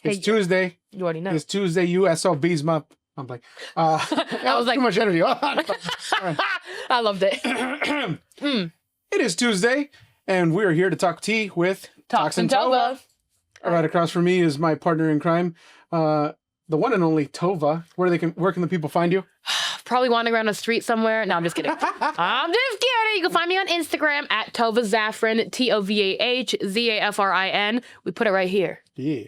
It's Tuesday. You already know. It's Tuesday, USOB's month. I'm like, that was like too much energy. All right. I loved it. It is Tuesday, and we are here to talk tea with Talkin Tovah. Right across from me is my partner in crime, the one and only Tovah. Where can the people find you? Probably wandering around the street somewhere. No, I'm just kidding. I'm just kidding. You can find me on Instagram at Tovah Zafrin, TOVAHZAFRIN. We put it right here. Yeah.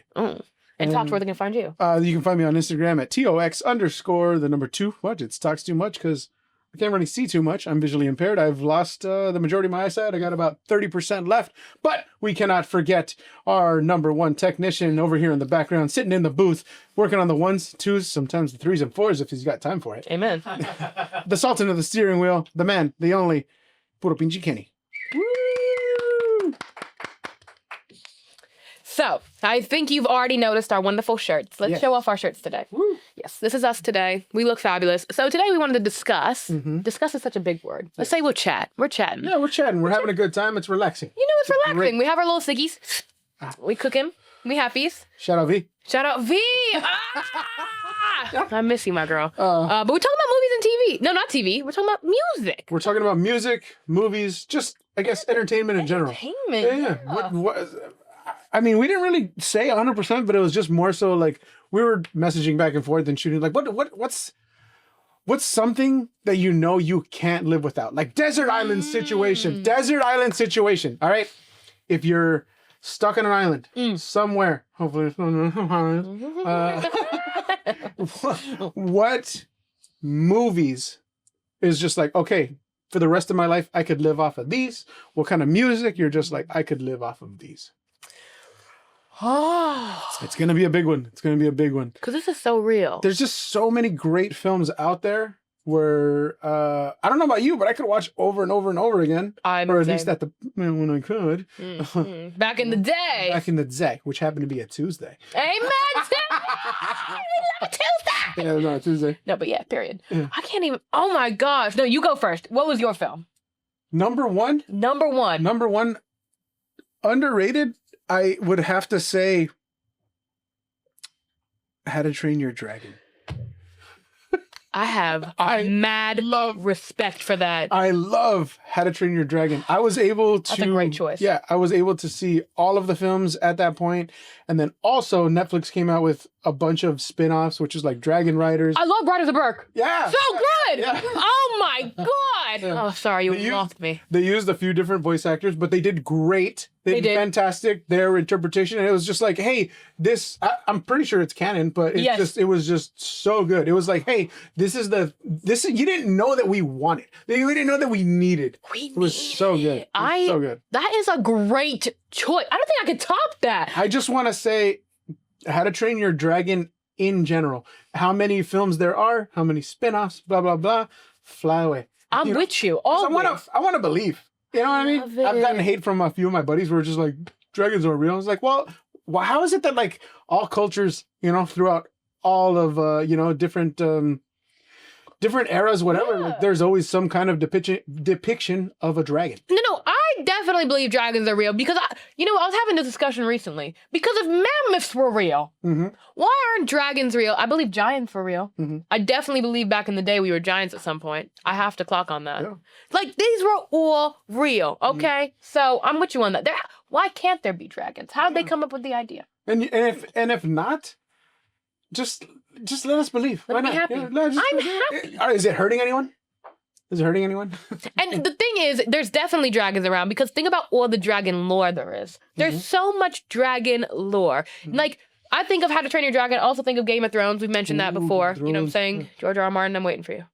And Talks, where they can find you. You can find me on Instagram at TOX_2. What? It's Talks too much because I can't really see too much. I'm visually impaired. I've lost the majority of my eyesight. I got about 30% left. But we cannot forget our number one technician over here in the background, sitting in the booth, working on the 1s, 2s, sometimes the 3s and 4s if he's got time for it. Amen. The sultan of the steering wheel, the man, the only, Puro Pinchi Kenny. Woo! So, I think you've already noticed our wonderful shirts. Let's show off our shirts today. Woo. Yes, this is us today. We look fabulous. So today we wanted to discuss. Discuss is such a big word. Let's say we'll chat. We're chatting. Yeah, we're chatting. We're having a good time. It's relaxing. You know, it's relaxing. Great. We have our little ciggies. We cook him. We happies. Shout out V. Shout out V. I miss you, my girl. But we're talking about movies and TV. No, not TV. We're talking about music. We're talking about music, movies, just, I guess, entertainment in general. Entertainment. Yeah. What, I mean, we didn't really say 100%, but it was just more so like we were messaging back and forth and shooting. Like, what's something that you know you can't live without? Like desert island situation. Desert island situation. All right. If you're stuck on an island somewhere, hopefully it's what movies is just like, okay, for the rest of my life, I could live off of these? What kind of music you're just like, I could live off of these? Oh, it's going to be a big one. It's going to be a big one. Because this is so real. There's just so many great films out there where, I don't know about you, but I could watch over and over and over again. Or at least when I could. Back in the day. Back in the day, which happened to be a Tuesday. Amen. Tuesday. Yeah, no, Tuesday. No, but yeah, period. Yeah. I can't even. Oh my gosh. No, you go first. What was your film? Number one, underrated. I would have to say How to Train Your Dragon. I have mad respect for that. I love How to Train Your Dragon. I was able to... That's a great choice. Yeah, I was able to see all of the films at that point. And then also Netflix came out with a bunch of spin-offs, which is like Dragon Riders. I love Riders of Berk. Yeah. So good. Yeah. Oh my God. Yeah. Oh, sorry. You lost me. They used a few different voice actors, but they did great. They did fantastic. Their interpretation. And it was just like, hey, this, I'm pretty sure it's canon, but it was just so good. It was like, hey, you didn't know that we wanted. You didn't know that we needed. It was so good. So good. That is a great choice. I don't think I could top that. I just want to say How to Train Your Dragon in general. How many films there are, how many spin-offs, blah, blah, blah. Fly away. I'm with you. I want to believe. You know what I mean? I've gotten hate from a few of my buddies who are just like, dragons are real. I was like, well, how is it that like all cultures, throughout all of, different eras, whatever, like there's always some kind of depiction of a dragon. No, I definitely believe dragons are real because, I was having this discussion recently. Because if mammoths were real, why aren't dragons real? I believe giants were real. I definitely believe back in the day we were giants at some point. I have to clock on that. Yeah. Like, these were all real, okay? So I'm with you on that. Why can't there be dragons? How did they come up with the idea? And if not, just let us believe. Let me be happy. Yeah, I'm happy. Is it hurting anyone? Is it hurting anyone? And the thing is, there's definitely dragons around because think about all the dragon lore there is. There's so much dragon lore. Like, I think of How to Train Your Dragon. I also think of Game of Thrones. We've mentioned that before. You know what I'm saying? George R. R. Martin, I'm waiting for you.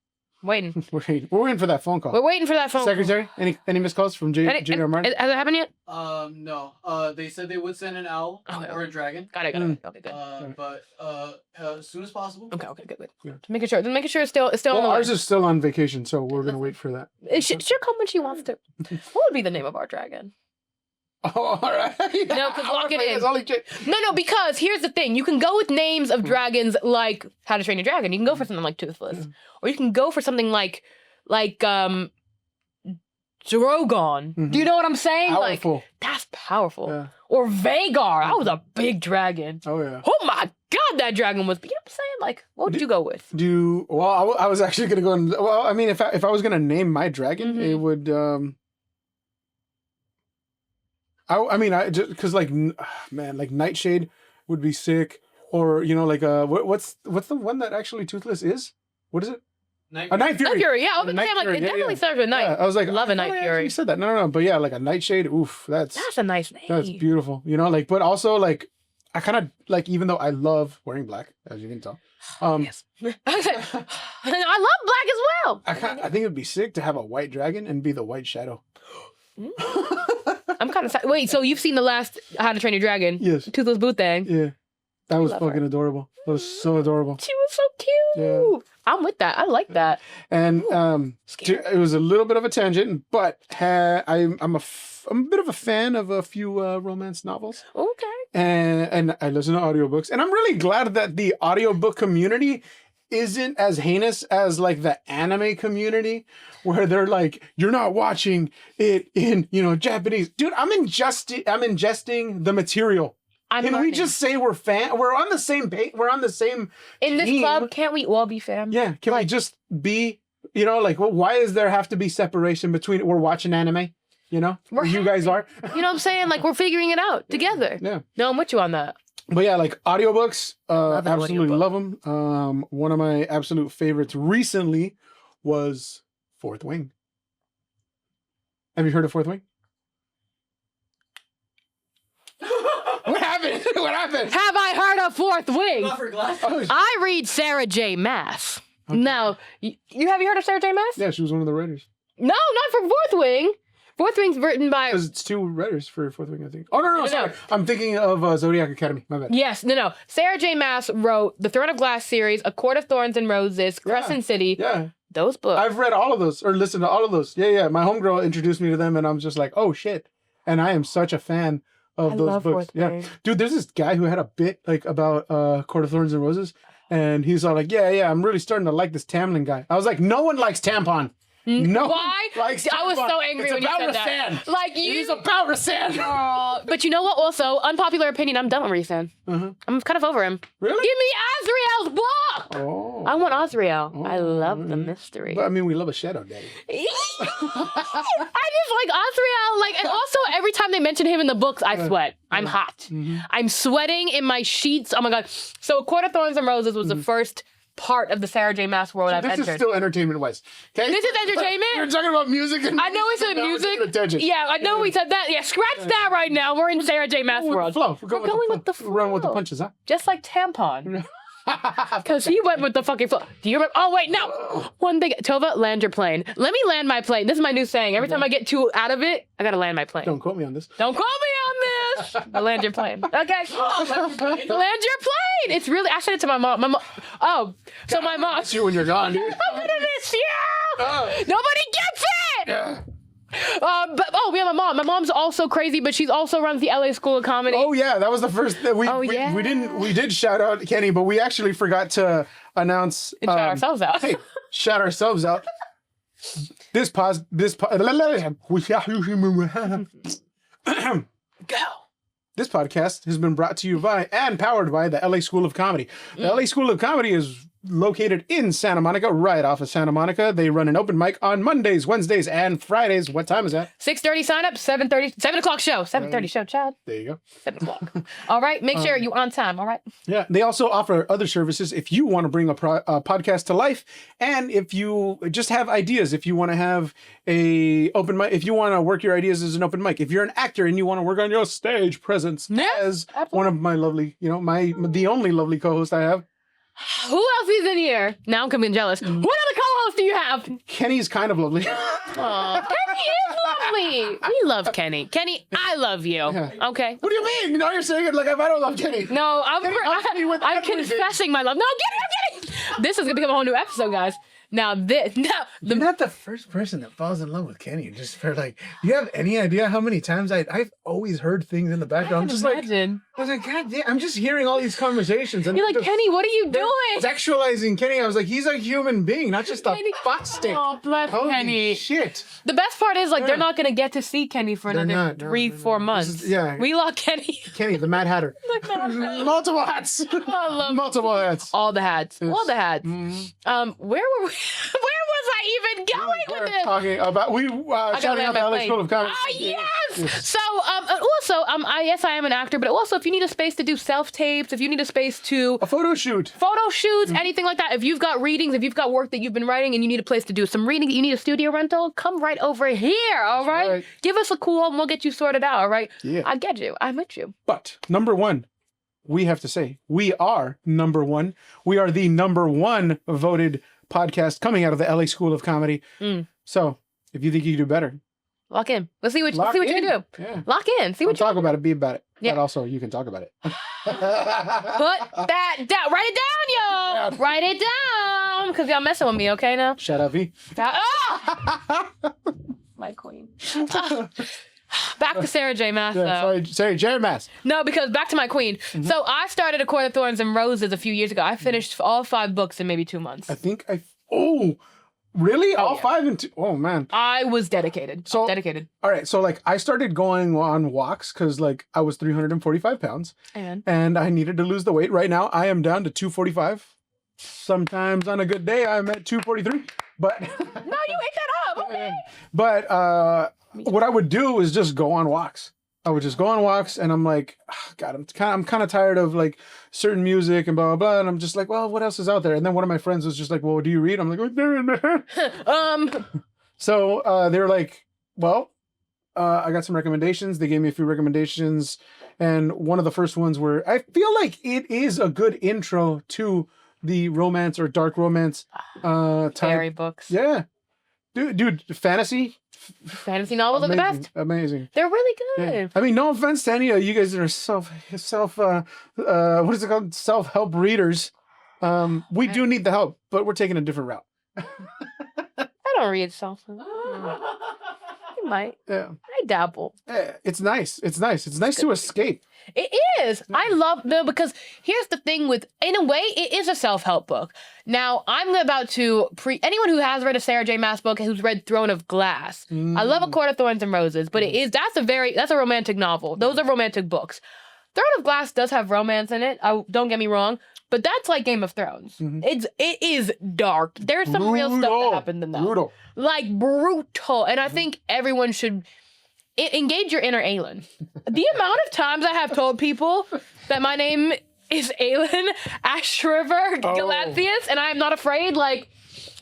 Waiting. We're waiting for that phone call. We're waiting for that phone Secretary, call. Any missed calls from J.R. Martin? Has it happened yet? No. They said they would send an owl or a dragon. Got it. Okay, good. But as soon as possible. Okay, good. Yeah. Just making sure it's still on the ours way. is still on vacation, so we're gonna wait for that. She'll come when she wants to. What would be the name of our dragon? Oh, all right. No, because lock it in. No, because here's the thing. You can go with names of dragons like How to Train Your Dragon. You can go for something like Toothless. Or you can go for something like Drogon. Do you know what I'm saying? Powerful. Like, that's powerful. Yeah. Or Vagar. That was a big dragon. Oh yeah. Oh my God, that dragon was. You know what I'm saying? Like, what would you go with? I was actually gonna go. Well, I mean, if I was gonna name my dragon, it would. I just because like man, like Nightshade would be sick, or like what's the one that actually toothless is? What is it? A Night Fury. Night Fury, yeah. I was Night saying, like, Fury, it definitely starts with night. Yeah, I was like, love a Night Fury. You said that. No. But yeah, like a Nightshade. Oof, that's a nice name. That's beautiful. Like, but also like, I kind of like, even though I love wearing black, as you can tell. Yes. I love black as well. I think it'd be sick to have a white dragon and be the White Shadow. I'm kind of wait. So you've seen the last How to Train Your Dragon? Yes. Toothless Boot thing. Yeah, that was fucking her. adorable. That was so adorable. She was so cute. Yeah. I'm with that. I like that. And it was a little bit of a tangent, but I'm a bit of a fan of a few romance novels. Okay. And I listen to audiobooks, and I'm really glad that the audiobook community isn't as heinous as like the anime community, where they're like, you're not watching it in Japanese. Dude, I'm ingesting the material. Can we just say we're on the same page? We're on the same in this team. club. Can't we all be fam? Yeah. Can we just be? Why is there have to be separation between we're watching anime? You guys are. You know what I'm saying? Like, we're figuring it out together. Yeah. No, I'm with you on that. But yeah, like audiobooks, absolutely audiobook. love them. One of my absolute favorites recently was Fourth Wing. Have you heard of Fourth Wing? What happened? What happened? Have I heard of Fourth Wing? Oh, I read Sarah J. Maas. Okay. Now, you have you heard of Sarah J. Maas? Yeah, she was one of the writers. No, not for Fourth Wing. Fourth Wing's written by... Because it's two writers for Fourth Wing, I think. Oh, no, sorry. I'm thinking of Zodiac Academy. My bad. Yes, no. Sarah J. Maas wrote the Throne of Glass series, A Court of Thorns and Roses, Crescent City. Yeah. Those books. I've read all of those, or listened to all of those. Yeah. My homegirl introduced me to them, and I'm just like, oh, shit. And I am such a fan of those books. Yeah. Dude, there's this guy who had a bit like about Court of Thorns and Roses, and he's all like, yeah, I'm really starting to like this Tamlin guy. I was like, no one likes tampon. No. Why? I was so angry when you said that. Like, He's about Rasan. But you know what? Also, unpopular opinion. I'm done with Rasan. I'm kind of over him. Really? Give me Azrael's book. Oh. I want Azrael. I love the mystery. But I mean, we love a shadow daddy. I just like Azrael. Like, and also every time they mention him in the books, I sweat. I'm hot. I'm sweating in my sheets. Oh my God. So, Court of Thorns and Roses was the first part of the Sarah J. Maas world I've entered. This is still entertainment-wise. Okay? This is entertainment? You're talking about music and I know we said music. Yeah, I know we said that. Yeah, scratch that right now. We're in Sarah J. Maas world. We're going with the flow. We're running with the punches, huh? Just like tampon. Because he went with the fucking flow. Do you remember? Oh, wait, no. One thing. Tovah, land your plane. Let me land my plane. This is my new saying. Every time I get too out of it, I gotta land my plane. Don't quote me on this. Don't quote me on this. I land your plane. Okay. Land your plane. It's really, I said it to my mom. So my mom. It's you when you're gone, dude. I'm gonna miss you. Nobody gets it. Yeah. We have my mom. My mom's also crazy, but she's also runs the LA School of Comedy. Oh yeah, that was the first that we did shout out Kenny, but we actually forgot to announce and shout ourselves out. Hey, shout ourselves out. Go. This podcast has been brought to you by and powered by the LA School of Comedy. The LA School of Comedy is located in Santa Monica, right off of Santa Monica. They run an open mic on Mondays, Wednesdays, and Fridays. What time is that? 6:30 sign up, 7:30, 7 o'clock show. 7:30 show, child. There you go. 7 o'clock. All right, make sure you're on time, all right? Yeah, they also offer other services if you want to bring a podcast to life, and if you just have ideas, if you want to have a open mic, if you want to work your ideas as an open mic, if you're an actor and you want to work on your stage presence as one of my lovely, the only lovely co-host I have. Who else is in here? Now I'm coming jealous. What other co-host do you have? Kenny's kind of lovely. Aw, Kenny is lovely. We love Kenny. Kenny, I love you. Yeah. Okay. What do you mean? You're saying it like if I don't love Kenny. No, I'm confessing my love. No, get it. This is going to become a whole new episode, guys. Now this, now You're not the first person that falls in love with Kenny. Just for like, you have any idea how many times I've always heard things in the background? I'm just imagine. I was like, God damn, I'm just hearing all these conversations. And You're like, just Kenny, what are you doing? sexualizing Kenny. I was like, he's a human being, not just a fuck stick. Oh, bless Holy Kenny. shit. The best part is like Yeah. they're not gonna get to see Kenny for They're another not. No, 3-4 months. This is- yeah. We lost Kenny. Kenny, the Mad Hatter. Like that. Multiple hats. I love Multiple hats. all the hats. Yes. All the hats. Mhm. Where were we? Where was I even going We're with this? talking about shouting out the LA School of Comedy. Ah, yes! So, also, yes, I am an actor, but also, if you need a space to do self-tapes, if you need a space to A photo shoot. photo shoots, anything like that, if you've got readings, if you've got work that you've been writing and you need a place to do some reading, you need a studio rental, come right over here, all right? right. Give us a call and we'll get you sorted out, all right? Yeah. I get you. I'm with you. But number one, we have to say, we are number one. We are the number one voted podcast coming out of the LA School of Comedy. Mm. So if you think you can do better, Lock in. Let's see what lock you in. can do. Yeah. Lock in. See Don't what you talk about it, be about it. Yeah. But also, you can talk about it. put that down. Write it down, y'all. Yeah. Write it down. Because y'all messing with me, okay, now? Shut up, V. My queen. Back to Sarah J. Maas, though. Yeah, sorry, Jared Mass. No, because back to my queen. Mm-hmm. So I started A Court of Thorns and Roses a few years ago. I finished all 5 books in maybe 2 months. Oh, really? All yeah. 5 and 2? Oh, man. I was dedicated. So- Dedicated. All right, so like I started going on walks because like I was 345 pounds Amen. and I needed to lose the weight. Right now, I am down to 245. Sometimes on a good day, I'm at 243. But No, you ate that up. Okay. but what I would do is just go on walks. I would just go on walks, and I'm like, "Ah, God, I'm kind of tired of like certain music and blah blah blah. And I'm just like, well, what else is out there? And then one of my friends was just like, well, do you read? I'm like, so they were like, well, I got some recommendations. They gave me a few recommendations, and one of the first ones were, I feel like it is a good intro to the romance or dark romance type. Fairy books. Yeah, dude, fantasy. Fantasy novels are the Amazing, best. amazing. They're really good. Yeah. I mean, no offense to any of you guys that are what is it called? Self-help readers. We do need the help, but we're taking a different route. I don't read self. You might. Yeah. I dabble. It's nice. It's nice. It's nice to escape. It is. I love them because here's the thing with, in a way, it is a self-help book. Now, I'm about to anyone who has read a Sarah J. Maas book, who's read Throne of Glass. I love A Court of Thorns and Roses, but that's a romantic novel. Those are romantic books. Throne of Glass does have romance in it. Don't get me wrong, but that's like Game of Thrones. It is dark. There's some real stuff that happened in that. Brutal. Like brutal. And I think everyone should engage your inner Aelin. The amount of times I have told people that my name is Aelin Ashriver Galathius, and I am not afraid, like,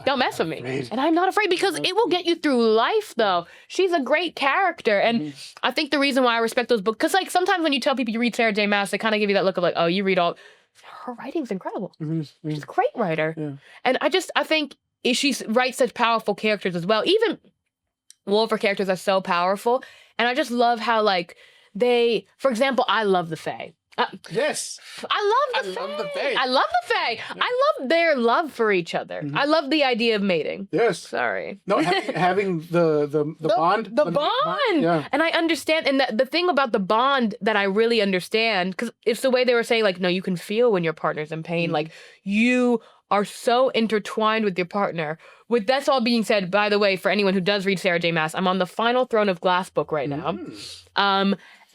don't mess with me. Amazing. And I'm not afraid because it will get you through life, though. She's a great character. And I think the reason why I respect those books, because, like, sometimes when you tell people you read Sarah J. Maas, they kind of give you that look of, like, oh, you read all. Her writing's incredible. She's a great writer. Yeah. And I think she writes such powerful characters as well. Even Wolver characters are so powerful. And I just love how, like, for example, I love the Fae. Yes. I love the Fae. I love the Fae. I love their love for each other. I love the idea of mating. Yes. Sorry. No, having the bond. The bond. Yeah. And I understand. And the thing about the bond that I really understand, because it's the way they were saying, like, no, you can feel when your partner's in pain. Like, you are so intertwined with your partner. With that's all being said, by the way, for anyone who does read Sarah J. Maas, I'm on the final Throne of Glass book right now.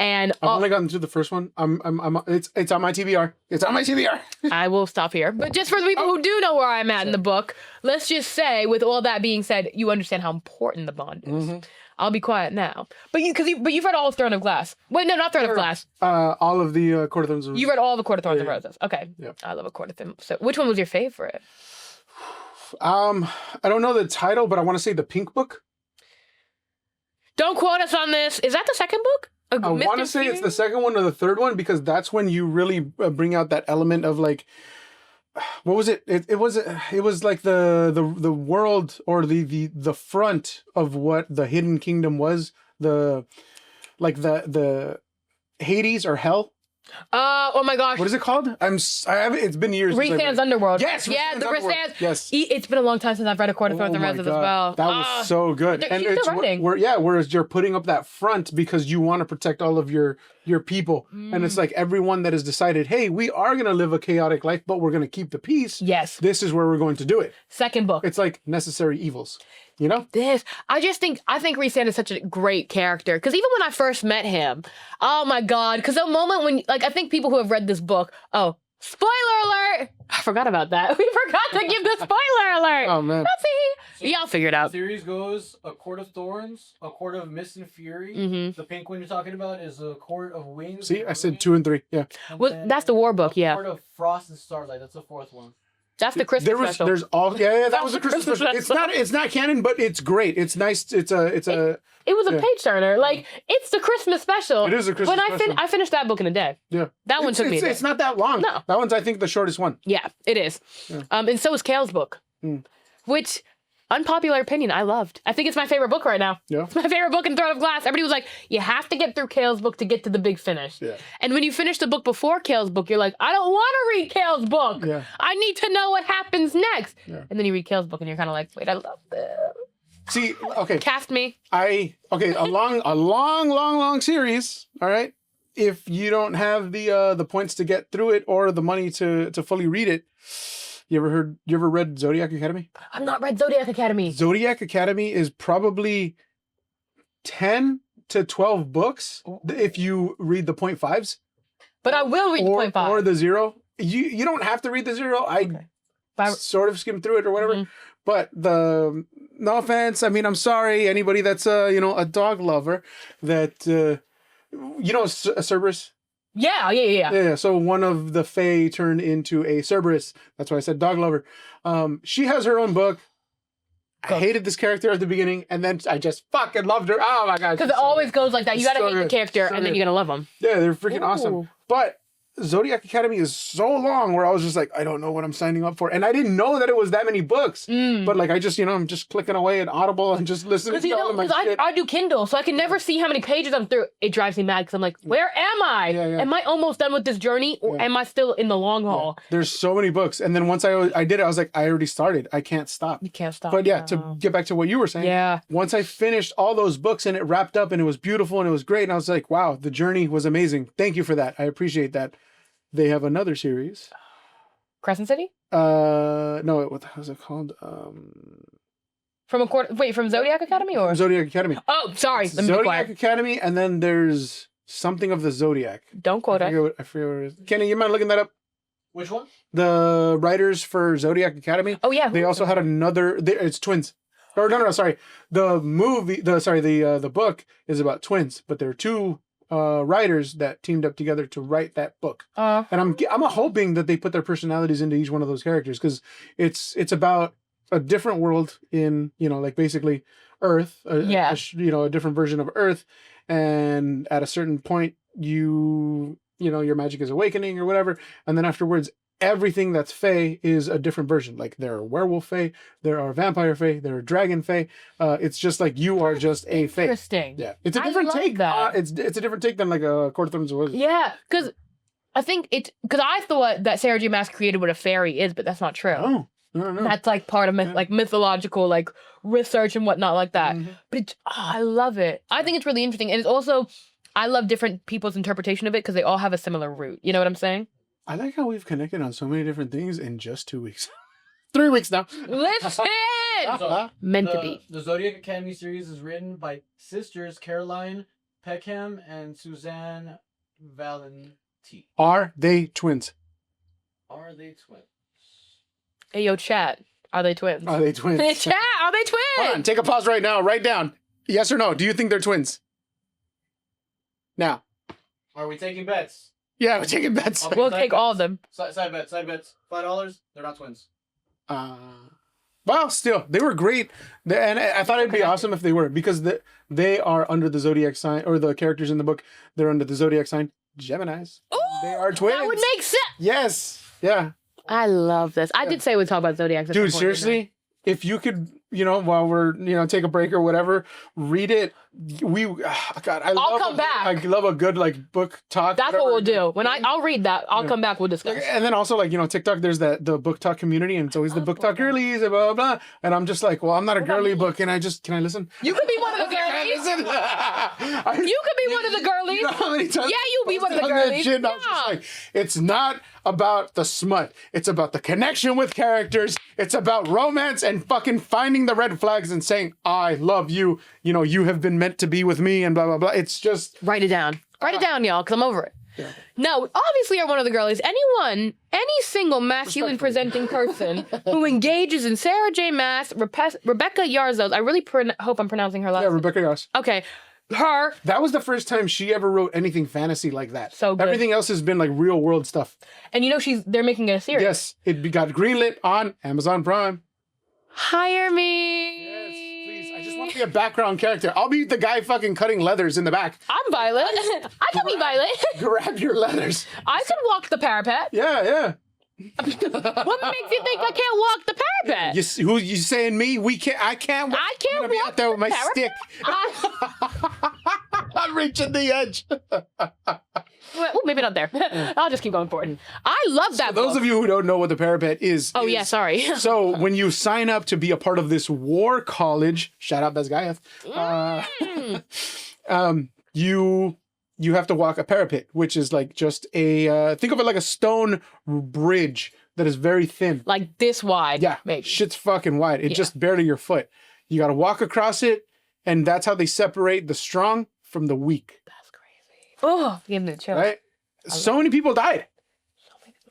And I've only gotten through the first one. It's on my TBR. It's on my TBR. I will stop here. But just for the people who do know where I'm at in the book, let's just say, with all that being said, you understand how important the bond is. I'll be quiet now. But you've read all of Throne of Glass. Wait, no, not Throne of Glass. All of the Court of Thorns. You read all of A Court of Thorns and Roses. Okay. Yeah. I love A Court of Thorns. So which one was your favorite? I don't know the title, but I want to say the Pink Book. Don't quote us on this. Is that the second book? I want to say it's the second one or the third one because that's when you really bring out that element of like, what was it? It was like the world or the front of what the Hidden Kingdom was. The Hades or hell. Oh my gosh. What is it called? It's been years. since I've Rhysand's read- Underworld. Yes. Yeah, the Underworld. Rhysand's. Yes. It's been a long time since I've read A Court of Thorns and my Roses as God. well. That was so good. She's And still it's writing. whereas you're putting up that front because you want to protect all of your people. And it's like everyone that has decided, hey, we are going to live a chaotic life, but we're going to keep the peace. Yes. This is where we're going to do it. Second book. It's like necessary evils, you know? I think Rhysand is such a great character because even when I first met him, oh my God, because the moment when, like, I think people who have read this book, spoiler alert! I forgot about that. We forgot to give the spoiler alert. Oh, man. See? Yeah, I'll figure it out. The series goes A Court of Thorns, A Court of Mist and Fury. Mm-hmm. The pink one you're talking about is A Court of Wings. See, and I said Ruin. 2 and 3. Yeah. And Well, then that's the war book, A yeah. Court of Frost and Starlight. That's the fourth one. That's the Christmas special. There's all, yeah, that was a Christmas special. It's not canon, but it's great. It's nice. It was a page turner. Like, it's the Christmas special. It is a Christmas special. I finished that book in a day. Yeah. That one took me a day. It's not that long. No. That one's, I think, the shortest one. Yeah, it is. Yeah. And so is Kale's book, which, unpopular opinion, I loved. I think it's my favorite book right now. Yeah. It's my favorite book in Throne of Glass. Everybody was like, you have to get through Kale's book to get to the big finish. Yeah. And when you finish the book before Kale's book, you're like, I don't want to read Kale's book. Yeah. I need to know what happens next. Yeah. And then you read Kale's book and you're kind of like, wait, I love this. See, okay. Cast me. A long series. All right. If you don't have the points to get through it or the money to fully read it, you ever read Zodiac Academy? I've not read Zodiac Academy. Zodiac Academy is probably 10 to 12 books if you read the 0.5s. But I will read the or, 0.5. or the 0. You don't have to read the 0. I sort of skimmed through it or whatever. Mhm. But no offense. I mean, I'm sorry. Anybody that's a dog lover that Cerberus. Yeah. Yeah. So one of the Fae turned into a Cerberus. That's why I said dog lover. She has her own book. I hated this character at the beginning, and then I just fucking loved her. Oh my god! Because it always goes like that. You gotta so hate the good. character, So and then good. you're gonna love them. Yeah, they're freaking awesome. Ooh. But Zodiac Academy is so long where I was just like, I don't know what I'm signing up for. And I didn't know that it was that many books. But like, I just, I'm just clicking away at Audible and just listening to all of my shit. I do Kindle, so I can never see how many pages I'm through. It drives me mad because I'm like, where am I? Yeah. Am I almost done with this journey, or am I still in the long haul? There's so many books. And then once I did it, I was like, I already started. I can't stop. You can't stop. But yeah, now. to get back to what you were saying. Yeah. Once I finished all those books and it wrapped up and it was beautiful and it was great. And I was like, wow, the journey was amazing. Thank you for that. I appreciate that. They have another series. Crescent City? No, what the hell is it called? From Zodiac Academy or? Zodiac Academy. Oh, sorry. Let me be Zodiac quiet. Academy, and then there's something of the Zodiac. Don't quote I us. forget what it is. Kenny, you mind looking that up? Which one? The writers for Zodiac Academy. Oh yeah. They also had another. It's twins. Or no, sorry. The movie. The book is about twins, but there are two writers that teamed up together to write that book. And I'm hoping that they put their personalities into each one of those characters because it's about a different world in like basically Earth. A different version of Earth, and at a certain point your magic is awakening or whatever, and then afterwards everything that's Fae is a different version. Like there are werewolf Fae, there are vampire Fae, there are dragon Fae. It's just like you are just a Fae. Interesting. Yeah, it's a different take. It's a different take than like a Court of Thorns was. Yeah, because I think because I thought that Sarah J. Maas created what a fairy is, but that's not true. Oh, no. That's like part of like mythological like research and whatnot like that. Mm-hmm. But I love it. I think it's really interesting, and it's also I love different people's interpretation of it because they all have a similar root. You know what I'm saying? I like how we've connected on so many different things in just 2 weeks. 3 weeks now. Listen, So, meant to be. The Zodiac Academy series is written by sisters Caroline Peckham and Suzanne Valenti. Are they twins? Are they twins? Hey, yo, chat. Are they twins? Are they twins? Hey, chat. Are they twins? Hold on, take a pause right now. Write down. Yes or no. Do you think they're twins? Now. Are we taking bets? Yeah, we're taking bets. Okay. We'll Side take bets. all of them. Side bets. $5. They're not twins. Well, still, they were great. And I thought it'd be awesome if they were, because they are under the zodiac sign, or the characters in the book, they're under the zodiac sign Geminis. Ooh, They are twins. that would make sense. Yes. Yeah. I love this. I did say we'd talk about zodiacs. At Dude, some point, didn't I? seriously, if you could, while we're, take a break or whatever, read it. I'll come back. I love a good like book talk. That's what we'll do. When I'll read that, I'll come back, we'll discuss. And then also like, TikTok, there's the book talk community, and it's always the book talk girlies, and blah, blah, blah. And I'm just like, well, I'm not a girly, but can I listen? You could be one of the girlies. You could be one of the girlies. You know how many times you'll be one of the I've done that girlies. shit, and I'm just like, it's not about the smut. It's about the connection with characters. It's about romance and fucking finding the red flags and saying, I love you. You have been meant to be with me, and blah, blah, blah. It's just... Write it down. Write it down, y'all, because I'm over it. Yeah. No, obviously you're one of the girlies. Any single masculine presenting person who engages in Sarah J. Maas, Rebecca Yarzos, I really hope I'm pronouncing her last name. Yeah, Rebecca Yarros. Okay. Her. That was the first time she ever wrote anything fantasy like that. So good. Everything else has been like real world stuff. And they're making a series. Yes, it got greenlit on Amazon Prime. Hire me. Yes, please. I just want to be a background character. I'll be the guy fucking cutting leathers in the back. I'm Violet. I can be Violet. Grab your leathers. I can walk the parapet. Yeah. What makes you think I can't walk the parapet? Who you saying me? I can't. I can't I'm gonna be walk out there with my the stick. I'm reaching the edge. Well, maybe not there. I'll just keep going forward. I love that book. Those of you who don't know what the parapet is. Yeah, sorry. So when you sign up to be a part of this war college, shout out Bezgayev, you have to walk a parapet, which is like just think of it like a stone bridge that is very thin. Like this wide. Yeah, maybe. Shit's fucking wide. It's just barely your foot. You got to walk across it, and that's how they separate the strong from the weak. That's crazy. Oh, give me the chill. Right? So many people died.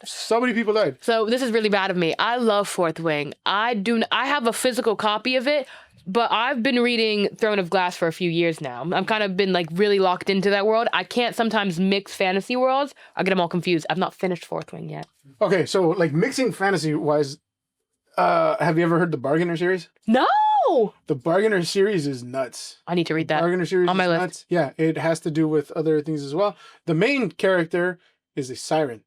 So many people died. So this is really bad of me. I love Fourth Wing. I have a physical copy of it, but I've been reading Throne of Glass for a few years now. I've kind of been like really locked into that world. I can't sometimes mix fantasy worlds. I get them all confused. I've not finished Fourth Wing yet. Okay, so like mixing fantasy wise, have you ever heard the Bargainer series? No. The Bargainer series is nuts. I need to read that. Bargainer series on my is list. Nuts. Yeah, it has to do with other things as well. The main character is a siren.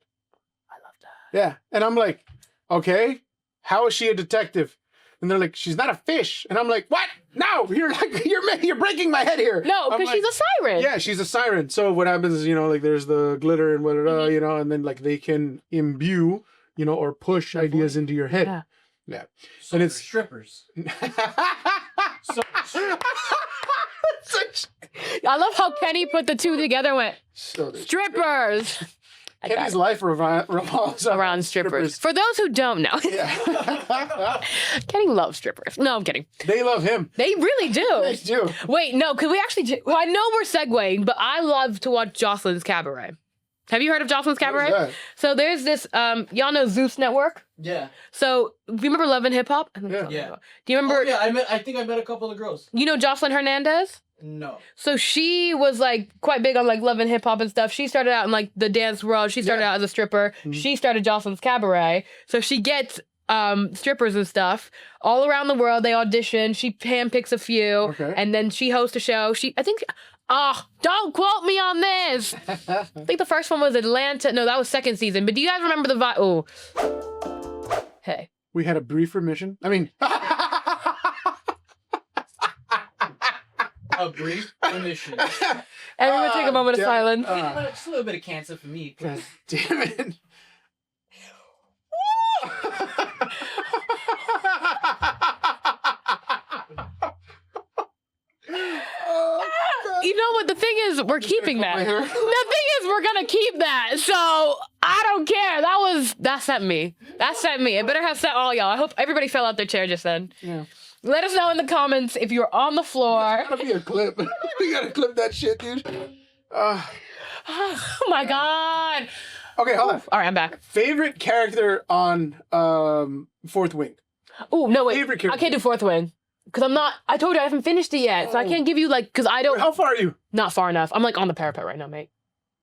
I love that. Yeah, and I'm like, okay, how is she a detective? And they're like, she's not a fish. And I'm like, what? No, you're breaking my head here. No, because she's a siren. Yeah, she's a siren. So what happens is, like there's the glitter and whatever, and then like they can imbue, or push ideas into your head. Yeah. So and it's strippers. I love how Kenny put the two together and went, strippers. Kenny's life revolves around strippers. For those who don't know. Yeah. Kenny loves strippers. No, I'm kidding. They love him. They really do. They do. Wait, no, because we actually do. Well, I know we're segueing, but I love to watch Jocelyn's Cabaret. Have you heard of Jocelyn's Cabaret? So there's this, y'all know Zeus Network? Yeah. So, do you remember Love and Hip Hop? Yeah. Do you remember? Oh, yeah, I think I met a couple of girls. You know Jocelyn Hernandez? No. So she was like quite big on like Love and Hip Hop and stuff. She started out in like the dance world. She started out as a stripper. Mm-hmm. She started Jocelyn's Cabaret. So she gets strippers and stuff all around the world. They audition. She handpicks a few, and then she hosts a show. Don't quote me on this. I think the first one was Atlanta. No, that was second season. But do you guys remember the vibe? Oh, hey. We had a brief remission. I mean, a brief remission. Everyone take a moment of silence. Just a little bit of cancer for me. God damn it. You know what? The thing is, we're keeping that. The thing is, we're gonna keep that. So I don't care. That sent me. That sent me. It better have sent all y'all. I hope everybody fell out their chair just then. Yeah. Let us know in the comments if you're on the floor. There's gotta be a clip. We gotta clip that shit, dude. Oh my God. Okay, hold on. All right, I'm back. Favorite character on Fourth Wing? Oh, no, wait. Favorite character. I can't do Fourth Wing. Because I told you I haven't finished it yet. So I can't give you because I don't. How far are you? Not far enough. I'm like on the parapet right now, mate.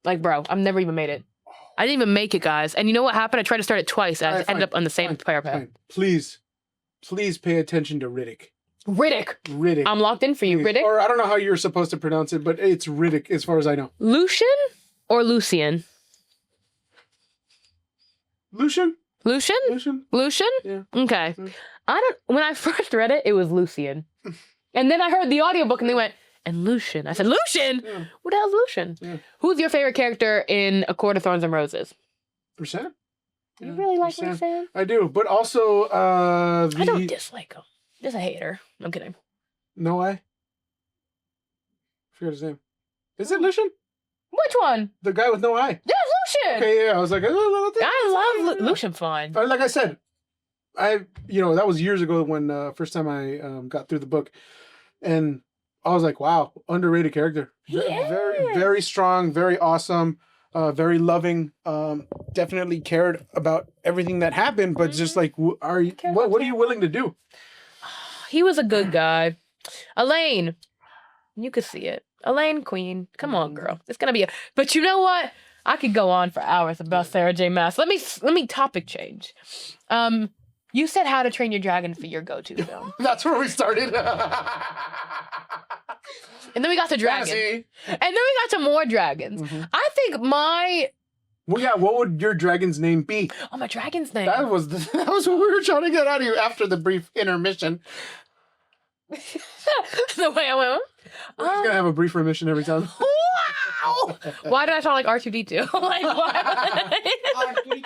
Like, bro, I've never even made it. I didn't even make it, guys. And you know what happened? I tried to start it twice. And I ended up on the same parapet. Fine. Please pay attention to Riddick. Riddick. I'm locked in for you, Riddick. Or I don't know how you're supposed to pronounce it, but it's Riddick as far as I know. Lucian or Lucian? Lucian? Lucian? Lucian? Lucian? Yeah. Okay. Mm. When I first read it, it was Lucian. And then I heard the audiobook and they went, and Lucian. I said, Lucian? Yeah. What the hell's Lucian? Yeah. Who's your favorite character in A Court of Thorns and Roses? Percent? You really like Percent. Lucian? I do, but also I don't dislike him. Just a hater. I'm kidding. No, I forgot his name. Is it Lucian? Which one? The guy with no eye. That's Lucian. Okay, yeah. I was like, I love Lucian fine. Like I said, that was years ago when first time I got through the book, and I was like, wow, underrated character. Yes. Very, very strong, very awesome, very loving. Definitely cared about everything that happened, but just like, what are you willing to do? He was a good guy. Elaine, you could see it. Elaine Queen, come on, girl. It's gonna be but you know what? I could go on for hours about Sarah J. Maas. Let me topic change. You said How to Train Your Dragon for your go-to film. That's where we started. And then we got to dragons. Fantasy. And then we got to more dragons. Mm-hmm. I think Well, yeah. What would your dragon's name be? oh, my dragon's name. That was what we were trying to get out of you after the brief intermission. The way I went. We're just gonna have a brief remission every time. Wow! Why did I sound like R2D2? Like, why?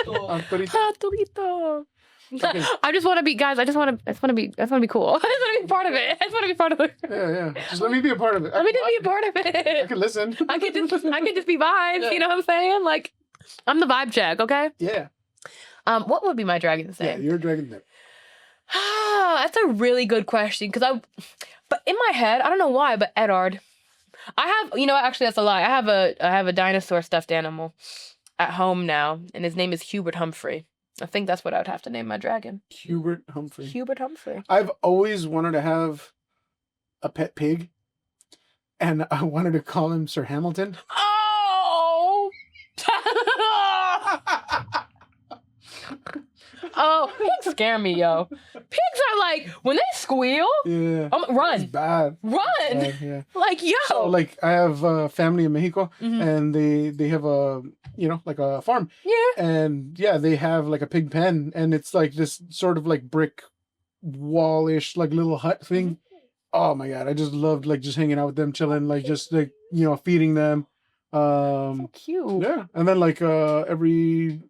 Arturito. Okay. I just want to be, guys. I just want to be cool. I just want to be part of it. I just want to be part of it. Yeah. Just let me be a part of it. Let me just be a part of I it. can listen. I can just be vibes. Yeah. You know what I'm saying? Like, I'm the vibe check. Okay. Yeah. What would be my dragon's Yeah, name? you're a dragon name. That's a really good question but in my head, I don't know why, but Eddard. I have, actually that's a lie. I have a dinosaur stuffed animal at home now, and his name is Hubert Humphrey. I think that's what I would have to name my dragon. Hubert Humphrey. Hubert Humphrey. I've always wanted to have a pet pig, and I wanted to call him Sir Hamilton. Oh! Oh, pigs scare me, yo. Pigs are like, when they squeal, Yeah. run. It's bad. Run. Bad, yeah. Like, yo. So, like, I have family in Mexico, Mhm. and they have like a farm. Yeah. And yeah, they have like a pig pen, and it's like this sort of like brick wall-ish like little hut thing. Oh my god, I just loved like just hanging out with them, chilling, like just like feeding them. So cute. Yeah, and then like every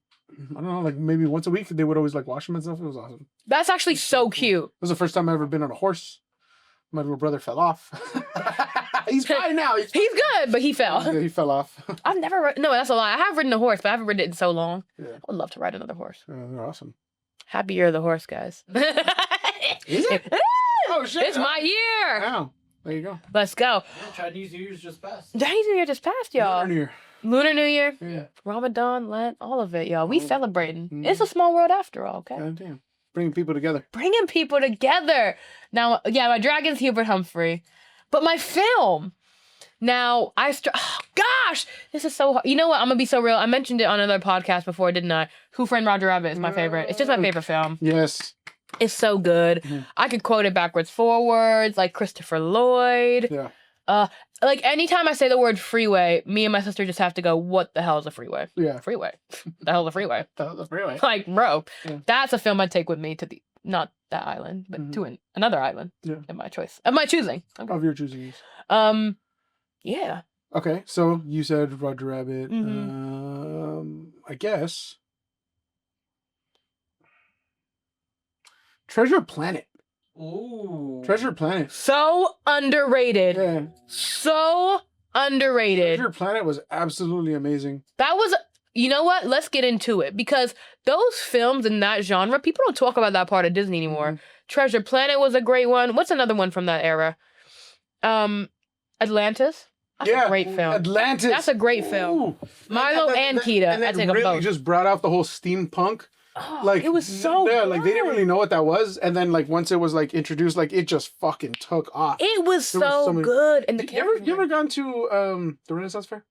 I don't know, like maybe once a week they would always like wash them and stuff. It was awesome. That's actually so cute. It was the first time I ever been on a horse. My little brother fell off. He's fine now. He's good, but he fell. Yeah, he fell off. I've never no, that's a lie. I have ridden a horse, but I haven't ridden it in so long. Yeah. I would love to ride another horse. They're awesome. Happy year of the horse, guys. Is it? Oh shit! It's my year. Wow. There you go. Let's go. Chinese New Year's just passed. Chinese New Year just passed, y'all. Lunar New Year. Lunar New Year, Yeah. Ramadan, Lent, all of it, y'all. We Oh. celebrating. Mhm. It's a small world after all, okay? God damn. Bringing people together. Bringing people together. Now, yeah, my dragon's Hubert Humphrey. But my film. Now, oh, gosh, this is so hard. You know what? I'm going to be so real. I mentioned it on another podcast before, didn't I? Who Framed Roger Rabbit is my favorite. It's just my favorite film. Yes. It's so good. Mhm. I could quote it backwards, forwards, like Christopher Lloyd. Yeah. Like anytime I say the word freeway, me and my sister just have to go, what the hell is a freeway? Yeah. Freeway. The hell's a freeway? The freeway. Like, bro, Yeah. that's a film I'd take with me to not that island, but Mhm. to another island. Yeah. Of my choice. Of my choosing. Okay. Of your choosing. Yeah. Okay, so you said Roger Rabbit. Mhm. I guess Treasure Planet. Ooh. Treasure Planet. So underrated. Yeah. So underrated. Treasure Planet was absolutely amazing. That was, you know what? Let's get into it because those films in that genre, people don't talk about that part of Disney anymore. Mhm. Treasure Planet was a great one. What's another one from that era? Atlantis. That's a great film. Atlantis. That's a great film. Ooh. Milo and Keita. And I that take them really both. just brought out the whole steampunk. Oh, Like it was so yeah, good. like they didn't really know what that was, and then like once it was like introduced, like it just fucking took off. It was There was so so many- good. And the You ever gone to the Renaissance Fair?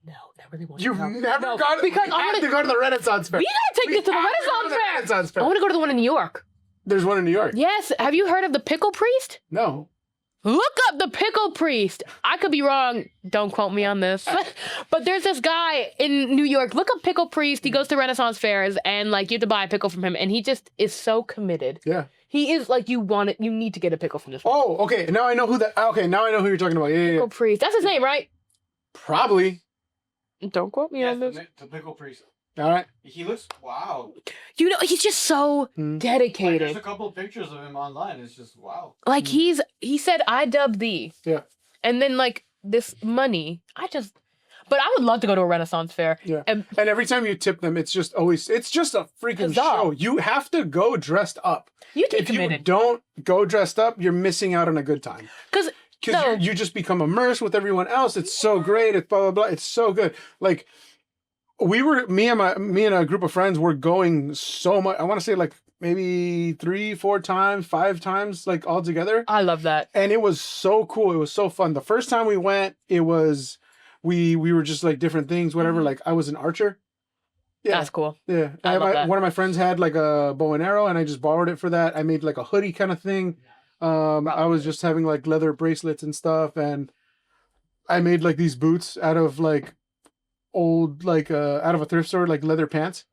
No, that really wasn't. You've never No, gone because we I had wanna- to go to the Renaissance Fair. We gotta take We this to the have to go Renaissance to the Fair. Renaissance I Fair. want to go to the one in New York. There's one in New York. Yes. Have you heard of the Pickle Priest? No. Look up the pickle priest. I could be wrong. Don't quote me on this. But there's this guy in New York. Look up pickle priest. He goes to Renaissance fairs and like you have to buy a pickle from him. And he just is so committed. Yeah. He is like, you want it. You need to get a pickle from this man. Oh, okay. Now I know who that. Okay, now I know who you're talking about. Yeah, Pickle priest. That's his name, right? Probably. Don't quote me on this. The pickle priest. All right. He looks wow. You know, he's just so Like, dedicated. there's a couple of pictures of him online. It's just wow. Like he said, I dub thee. Yeah. And then like this money, but I would love to go to a Renaissance fair. Yeah. And every time you tip them, it's just a freaking Huzzah. show. You have to go dressed up. you get If you committed. don't go dressed up, you're missing out on a good time. Because You just become immersed with everyone else. It's so great. It's blah, blah, blah. It's so good. Like me and a group of friends were going so much. I want to say like maybe 3, 4 times, 5 times, like all together. I love that. And it was so cool. It was so fun. The first time we went, it was, we were just like different things, whatever. Like I was an archer. Yeah. That's cool. Yeah. I love that. One of my friends had like a bow and arrow and I just borrowed it for that. I made like a hoodie kind of thing. I was just having like leather bracelets and stuff. And I made like these boots out of like old, like out of a thrift store, like leather pants.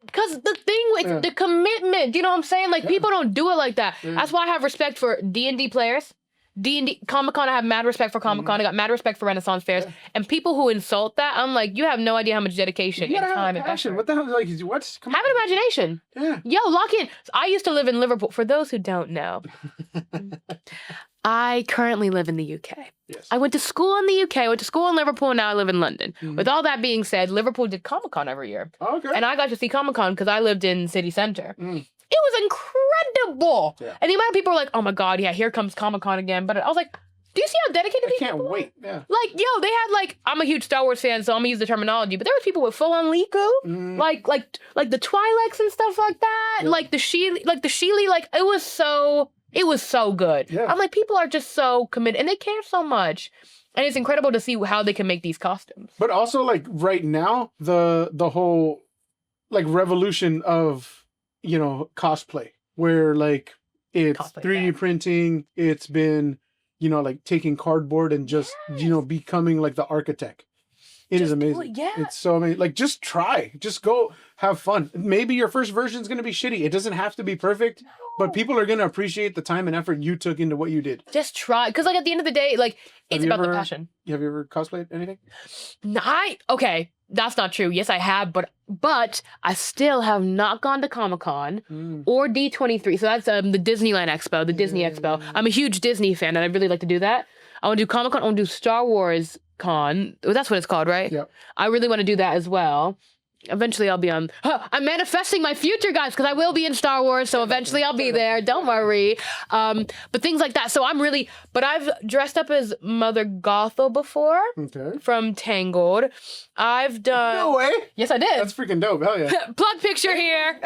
Because the thing with the commitment, you know what I'm saying? Like people don't do it like that. Yeah. That's why I have respect for D&D players. D&D, Comic-Con, I have mad respect for Comic-Con. I got mad respect for Renaissance fairs. Yeah. And people who insult that, I'm like, you have no idea how much dedication You and gotta time have and passion. effort. What the hell? Like, what's? Come Have an imagination. Yeah. Yo, lock in. So I used to live in Liverpool. For those who don't know, I currently live in the UK. Yes. I went to school in the UK. I went to school in Liverpool, and now I live in London. Mhm. With all that being said, Liverpool did Comic-Con every year. Okay. And I got to see Comic-Con because I lived in city center. Mm. It was incredible. Yeah. And the amount of people were like, oh my God, yeah, here comes Comic-Con again. But I was like, do you see how dedicated I these can't people are? wait. Yeah. Like, yo, they had like, I'm a huge Star Wars fan, so I'm gonna use the terminology, but there was people with full-on Liku, Mm. like the Twi'leks and stuff like that, Yeah. like the Sheely, like it was so good. Yeah. I'm like, people are just so committed and they care so much. And it's incredible to see how they can make these costumes. But also, like right now, the whole like revolution of cosplay, where like it's Cosplay, 3D yeah. printing. It's been like taking cardboard and just becoming like the architect. It is Just do it, amazing. yeah. It's so amazing. Like just try, just go have fun. Maybe your first version is gonna be shitty. It doesn't have to be perfect, but people are gonna appreciate the time and effort you took into what you did. Just try, because like at the end of the day, like it's you about the ever- passion. Have you ever cosplayed anything? Okay, that's not true. Yes, I have, but I still have not gone to Comic-Con Mm. or D23. So that's the Disneyland Expo, the Disney Expo. I'm a huge Disney fan, and I'd really like to do that. I want to do Comic-Con. I want to do Star Wars Con. Oh, that's what it's called, right? Yep. I really want to do that as well. Eventually, I'll be on. I'm manifesting my future, guys, because I will be in Star Wars. So eventually, I'll be there. Don't worry. But things like that. So but I've dressed up as Mother Gothel before Okay. from Tangled. I've done. No way. Yes, I did. That's freaking dope. Hell yeah. Plug picture here.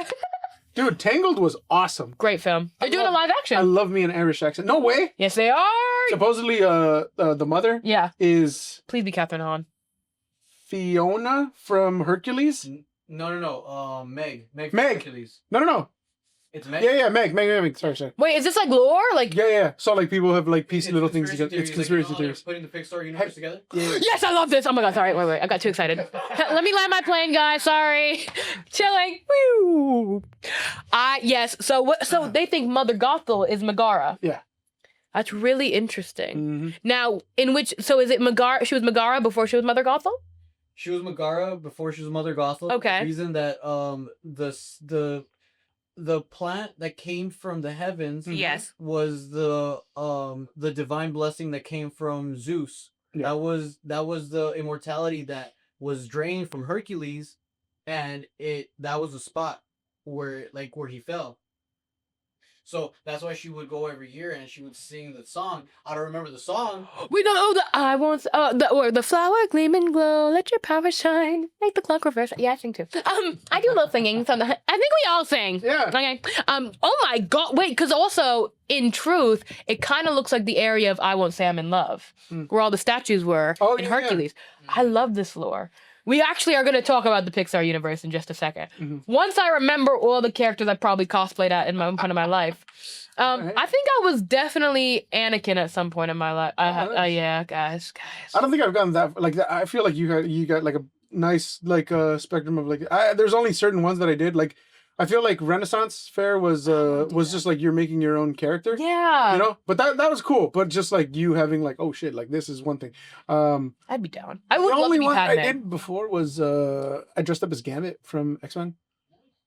Dude, Tangled was awesome. Great film. They're doing a live I action. love me an Irish accent. No way. Yes, they are. Supposedly, the mother Yeah. is Please be Catherine Hahn. Fiona from Hercules. No. Meg. Meg. Hercules. No. It's Meg. Yeah, Meg. Sorry. Wait, is this like lore? Like, Yeah. So like people have like pieced It's little things conspiracy together. It's theories, conspiracy like, they're theories. putting the Pixar universe together. Yeah. yes, I love this. Oh my God, sorry. Wait. I got too excited. Let me land my plane, guys. Sorry. Chilling. Woo. Yes. So they think Mother Gothel is Megara. Yeah. That's really interesting. Mm-hmm. Now, is it Megara? She was Megara before she was Mother Gothel? She was Megara before she was Mother Gothel. Okay. The reason that the plant that came from the heavens Yes. was the divine blessing that came from Zeus. Yeah. That was the immortality that was drained from Hercules, and that was the spot where he fell. So that's why she would go every year and she would sing the song. I don't remember the song. We don't know the flower gleam and glow, let your power shine, make the clock reverse. Yeah, I sing too. I do love singing. I think we all sing. Yeah. Okay. Oh my God. Wait, because also in truth, it kind of looks like the area of I Won't Say I'm in Love, where all the statues were Oh, in yeah. Hercules. I love this lore. We actually are going to talk about the Pixar universe in just a second. Mm-hmm. Once I remember all the characters I probably cosplayed at in my own point of my life. Right. I think I was definitely Anakin at some point in my life. Nice. Yeah, guys. I don't think I've gotten that like that. I feel like you got like a nice like spectrum of like. There's only certain ones that I did like. I feel like Renaissance Fair was just like you're making your own character. Yeah. You know, but that was cool. But just like you having like, oh shit, like this is one thing. I'd be down. I would The love only to be one Padme. I did before was I dressed up as Gambit from X-Men.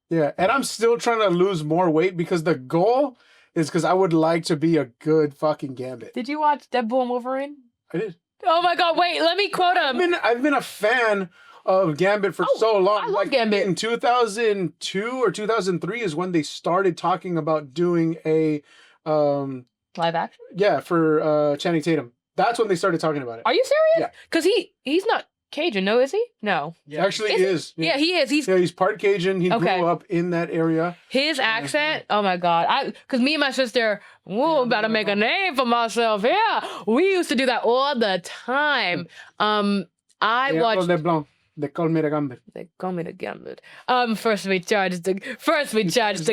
Yeah, and I'm still trying to lose more weight because the goal is because I would like to be a good fucking Gambit. Did you watch Deadpool and Wolverine? I did. Oh my god, wait, let me quote him. I've been a fan of Gambit for so long. I love Gambit. In 2002 or 2003 is when they started talking about doing a Live action? yeah, for Channing Tatum. That's when they started talking about it. Are you serious? Yeah. Because he's not Cajun, no, is he? No. Yeah. Actually, Is he he? is. Yeah, he is. He's part Cajun. He Okay. grew up in that area. His accent, oh my god! Because me and my sister, whoa, about to make a name for myself. Yeah, we used to do that all the time. I watched. They call me the Gambit. They call me the Gambit. First we charge the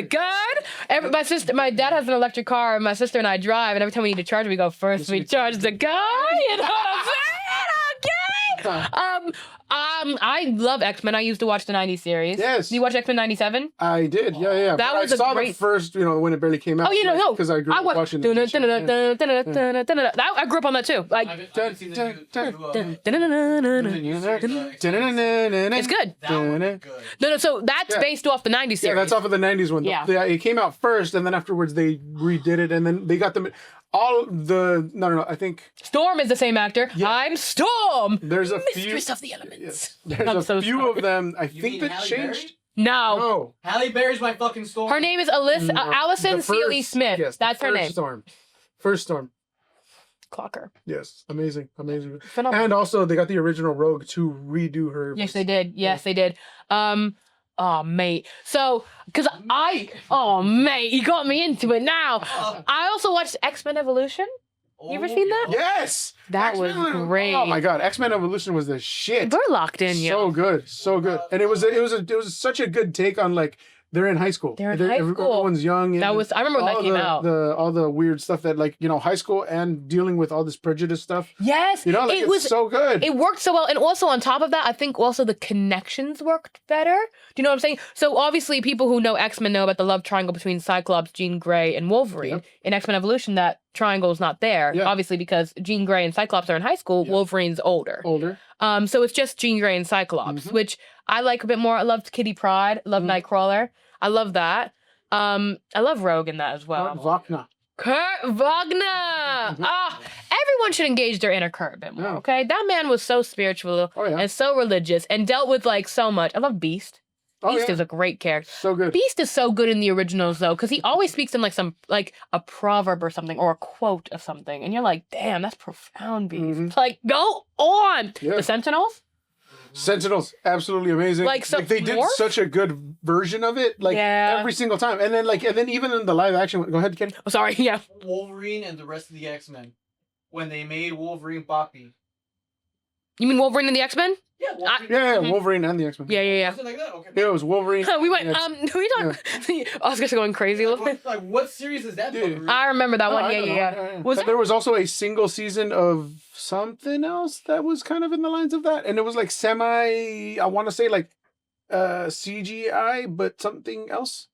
gun. My dad has an electric car, and my sister and I drive. And every time we need to charge, we go first. We charge the gun. You know what I'm saying? Okay. I love X-Men. I used to watch the '90s series. Yes. You watch X-Men '97? I did. Yeah. That But was I a saw great- the first, when it barely came out. Oh, you know, no. Because I grew up watching it. I grew up on that too. Like, I haven't seen the it's good. That one was good. No. So that's Yeah. based off the '90s series. Yeah, that's off of the 90s one. Yeah. It came out first, and then afterwards they redid it, and then they got them all the. No. I think Storm is the same actor. Yeah. I'm Storm. there's a Mistress few. of the elements. There's I'm a so few sorry. of them. I You think mean that Halle changed. Berry? No. No. Halle Berry's my fucking Storm. Her name is Allison The Seeley first- Smith. Yes, the That's her first name. Storm. First Storm. Clocker. Yes, amazing. Phenomenal. And also, they got the original Rogue to redo her. Yes, they did. Yes, they did. Oh, mate. So, mate, you got me into it now. I also watched X-Men Evolution. You ever seen that? Yes, That was X-Men. great. Oh my god, X-Men Evolution was the shit. We're locked in, yo. So good, so good, and it was such a good take on like they're in high school. They're in high school. Everyone's young. And I remember when that all came out. all the weird stuff that like high school and dealing with all this prejudice stuff. Yes, Like, it it's was so good. It worked so well. And also on top of that, I think also the connections worked better. Do you know what I'm saying? So obviously people who know X-Men know about the love triangle between Cyclops, Jean Grey, and Wolverine. Yep. In X-Men Evolution, that triangle is not there. Yeah. Obviously because Jean Grey and Cyclops are in high school, Yeah. Wolverine's older. Older. So it's just Jean Grey and Cyclops, Mhm. which I like a bit more. I loved Kitty Pryde, I love Nightcrawler. I love that. I love Rogue in that as well. Wagner. Kurt Wagner. Everyone should engage their inner Kurt a bit more. Yeah. Okay, that man was so spiritual Oh yeah. and so religious and dealt with like so much. I love Beast. Oh Beast yeah. is a great character. So good. Beast is so good in the originals though, because he always speaks in like a proverb or something or a quote of something, and you're like, damn, that's profound, Beast. Mhm. Like, go on. Yeah. The Sentinels. Sentinels, absolutely amazing. Like, so they did Morph? such a good version of it, like Yeah. every single time. And then even in the live action, go ahead, Kenny. Oh, sorry. Yeah. Wolverine and the rest of the X-Men. When they made Wolverine Poppy. You mean Wolverine and the X-Men? Yeah, Wolverine. Yeah, Mhm. Wolverine and the X-Men. Yeah. Was it like that? Okay. Yeah, it was Wolverine. We went. Yeah. We talk. Oscar's going crazy a little bit. Like, what series is that? Dude. fucker? I remember that Oh, one. I know. Yeah. Was And there was also a single season of something else that was kind of in the lines of that, and it was like semi. I want to say like CGI, but something else.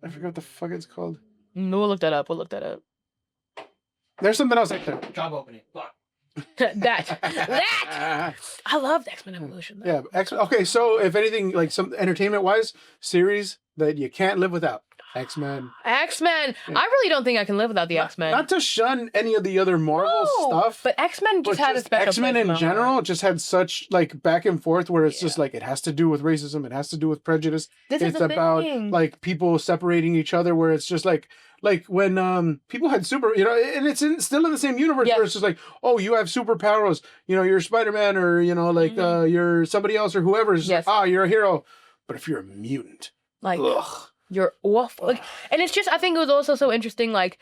I forgot what the fuck it's called. We'll look that up. There's something else like that. Job opening. Fuck. that. I loved X-Men Evolution. Though. Yeah, X-Men. Okay, so if anything, like some entertainment-wise, series that you can't live without, X-Men. X-Men. Yeah. I really don't think I can live without the X-Men. Not to shun any of the other Marvel No, stuff, but X-Men just had a special X-Men place in my heart. general just had such like back and forth where it's just like it has to do with racism, it has to do with prejudice. This is It's the about thing. like people separating each other where it's just like when people had super, and it's still in the same universe Yes. where it's just like, oh, you have superpowers, you're Spider-Man or you're somebody else or whoever is Yes. you're a hero. But if you're a mutant, like ugh. you're awful. Like, and it's just I think it was also so interesting. Like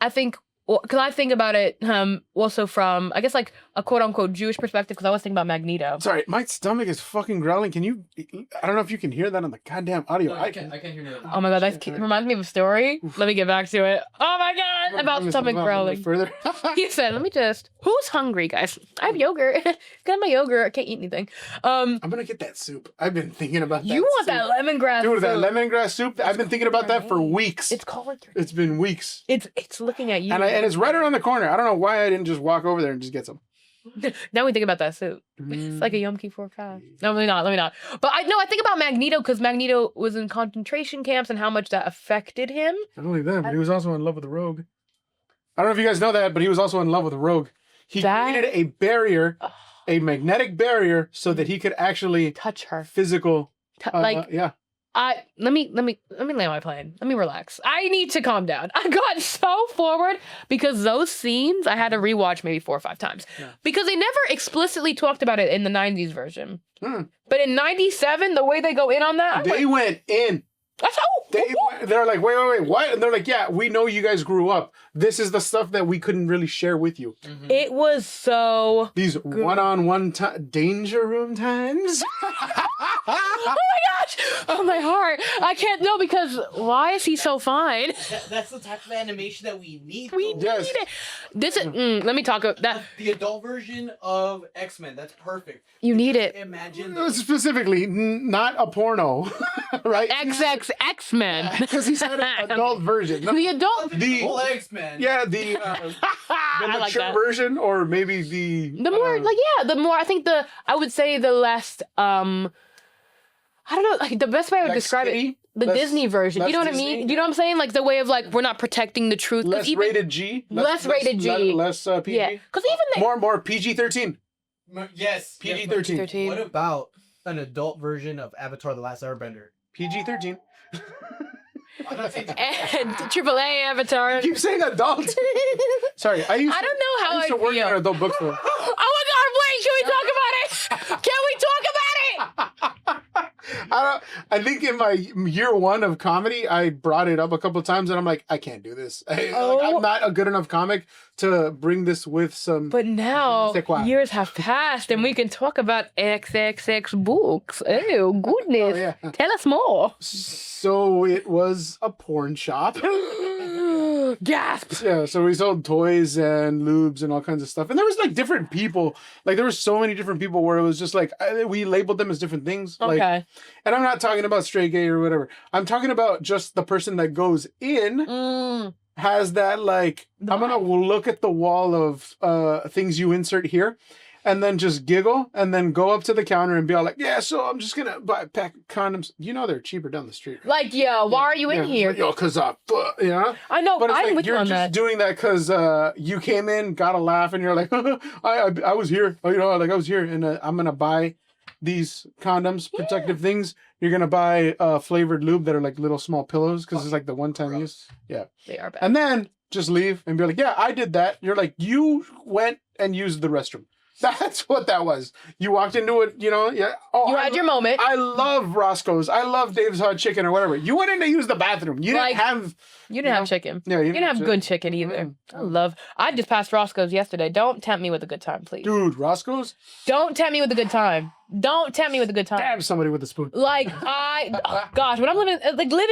I think because I think about it also from, I guess, like a quote unquote Jewish perspective, because I was thinking about Magneto. Sorry, my stomach is fucking growling. Can you? I don't know if you can hear that on the goddamn audio. No, I can't hear that. Oh my god, that reminds me of a story. Let me get back to it. Oh my god, about stomach growling. Further. He said, "Let me just." Who's hungry, guys? I have yogurt. Got my yogurt. I can't eat anything. I'm gonna get that soup. I've been thinking about that. You want that lemongrass? Dude, soup. that lemongrass soup. I've been thinking about that for weeks. It's called. It's been weeks. It's looking at you. And it's right around the corner. I don't know why I didn't just walk over there and just get some. Now we think about that soup. It's like a Yom Kippur fast. No, let me not. But I think about Magneto because Magneto was in concentration camps and how much that affected him. Not only that, but he was also in love with the Rogue. I don't know if you guys know that, but he was also in love with the Rogue. He created a barrier, a magnetic barrier, so that he could actually touch her. Physical. Yeah. Let me land my plane. Let me relax. I need to calm down. I got so forward because those scenes I had to rewatch maybe 4 or 5 times because they never explicitly talked about it in the 90s version. But in 97, the way they go in on that, they went in. They're like, wait, what? And they're like, yeah, we know you guys grew up. This is the stuff that we couldn't really share with you. It was so these good. one-on-one danger room times. Oh my gosh! Oh my heart! I can't know because why is he so fine? That's the type of animation that we need. We need it. This is. Let me talk about that. The adult version of X-Men. That's perfect. You need it. Imagine specifically not a porno, right? XX X-Men. Because he said an adult version. No, the adult. The full X-Men. Yeah, the mature like version, or maybe the more the more I think I would say the less I don't know, like the best way I would describe it, the Disney version. You know what I mean? You know what I'm saying? Like the way of like we're not protecting the truth. Less rated G. Less rated G. Less PG. Yeah, because even more PG-13. Yes, PG-13. What about an adult version of Avatar: The Last Airbender? PG-13. And AAA Avatar. You keep saying adult. Sorry, I don't know how I used to work feel. at an adult bookstore. Oh my god, wait, can we talk about it? Can we talk about it? I think in my year 1 of comedy, I brought it up a couple of times, and I'm like, I can't do this. I'm not a good enough comic to bring this with some. But now years have passed, and we can talk about XXX books. Oh goodness! Oh, yeah. Tell us more. So it was a porn shop. Gasp! Yeah, so we sold toys and lubes and all kinds of stuff. And there was like different people. Like there were so many different people where it was just like we labeled them as different things. Okay. Like, and I'm not talking about straight gay or whatever. I'm talking about just the person that goes in has that like, I'm going to look at the wall of things you insert here. And then just giggle and then go up to the counter and be all like, yeah, so I'm just going to buy a pack of condoms. You know they're cheaper down the street. Right? Like, yeah, why are you in here? Yo, because, you know? I know, but it's I'm like, with you you're on just that. doing that because you came in, got a laugh, and you're like, I was here. Oh, you know, like I was here, and I'm going to buy these condoms, protective things. You're going to buy flavored lube that are like little small pillows because it's like the one-time use. Yeah. They are bad. And then just leave and be like, yeah, I did that. You're like, you went and used the restroom. That's what that was. You walked into it, you know, yeah. Oh, you had your moment. I love Roscoe's. I love Dave's Hot Chicken or whatever. You went in to use the bathroom. You didn't have... You didn't have chicken. Yeah, you didn't have good chicken either. I just passed Roscoe's yesterday. Don't tempt me with a good time, please. Dude, Roscoe's? Don't tempt me with a good time. Don't tempt me with a good time. Stab somebody with a spoon. Like, gosh, when I'm living